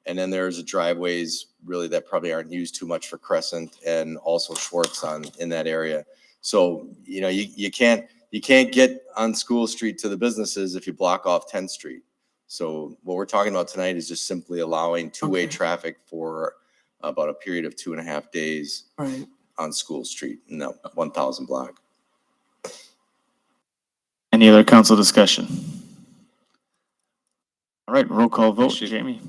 And then there's driveways really that probably aren't used too much for Crescent and also Schwartz in that area. So, you can't get on School Street to the businesses if you block off 10th Street. So what we're talking about tonight is just simply allowing two-way traffic for about a period of 2.5 days Right. on School Street in that 1000 block. Any other council discussion? All right, roll call vote. Jamie?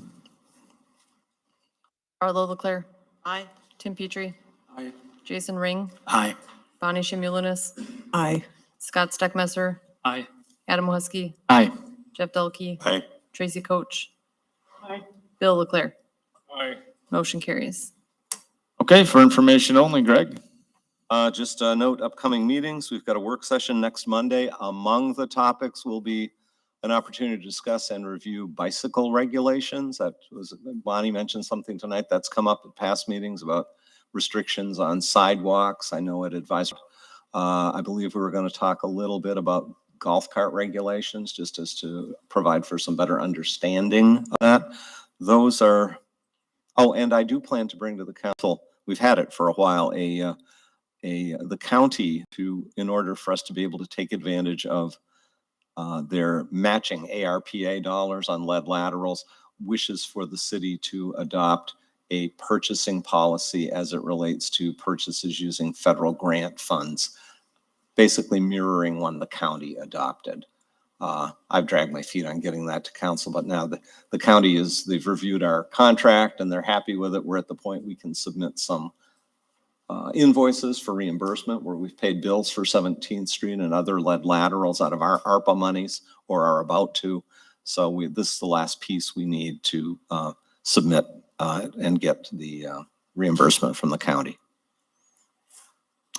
Arlo Leclerc, Aye. Tim Petrie, Aye. Jason Ring, Aye. Bonnie Shimulinas, Aye. Scott Steckmesser, Aye. Adam Huskey, Aye. Jeff Delkey, Aye. Tracy Coach, Aye. Bill Leclerc. Aye. Motion carries. Okay, for information only, Greg. Just a note, upcoming meetings, we've got a work session next Monday. Among the topics will be an opportunity to discuss and review bicycle regulations. That was, Bonnie mentioned something tonight that's come up at past meetings about restrictions on sidewalks. I know at advisory, I believe we were going to talk a little bit about golf cart regulations, just as to provide for some better understanding of that. Those are, oh, and I do plan to bring to the council, we've had it for a while, the county to, in order for us to be able to take advantage of their matching ARPA dollars on lead laterals, wishes for the city to adopt a purchasing policy as it relates to purchases using federal grant funds, basically mirroring one the county adopted. I've dragged my feet on getting that to council, but now the county they've reviewed our contract and they're happy with it. We're at the point we can submit some invoices for reimbursement where we've paid bills for 17th Street and other lead laterals out of our ARPA monies or are about to. So this is the last piece we need to submit and get the reimbursement from the county.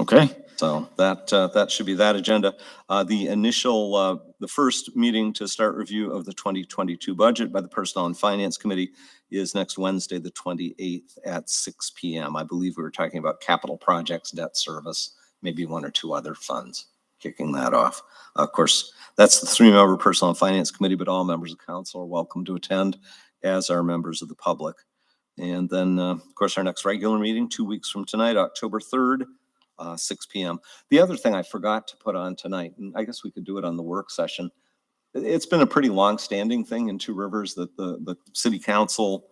Okay. So that should be that agenda. The first meeting to start review of the 2022 budget by the Personnel and Finance Committee is next Wednesday, the 28th at 6 p.m. I believe we were talking about capital projects, debt service, maybe one or two other funds, kicking that off. Of course, that's the 3-member Personnel and Finance Committee, but all members of council are welcome to attend, as are members of the public. And then, of course, our next regular meeting, 2 weeks from tonight, October 3rd, 6 p.m. The other thing I forgot to put on tonight, and I guess we could do it on the work session. It's been a pretty long-standing thing in Two Rivers that the city council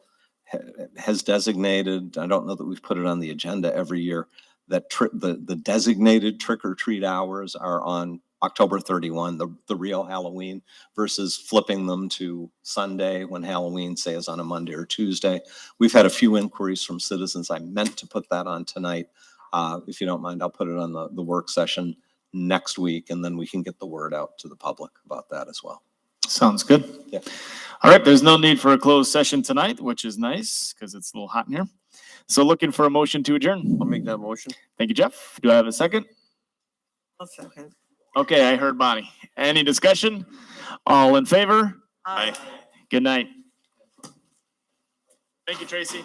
has designated. I don't know that we've put it on the agenda every year, that the designated trick or treat hours are on October 31, the real Halloween, versus flipping them to Sunday when Halloween, say, is on a Monday or Tuesday. We've had a few inquiries from citizens. I meant to put that on tonight. If you don't mind, I'll put it on the work session next week, and then we can get the word out to the public about that as well. Sounds good. Yeah. All right, there's no need for a closed session tonight, which is nice because it's a little hot in here. So looking for a motion to adjourn. I'll make that motion. Thank you, Jeff. Do I have a second? I'll second. Okay, I heard Bonnie. Any discussion? All in favor? Aye. Good night. Thank you, Tracy.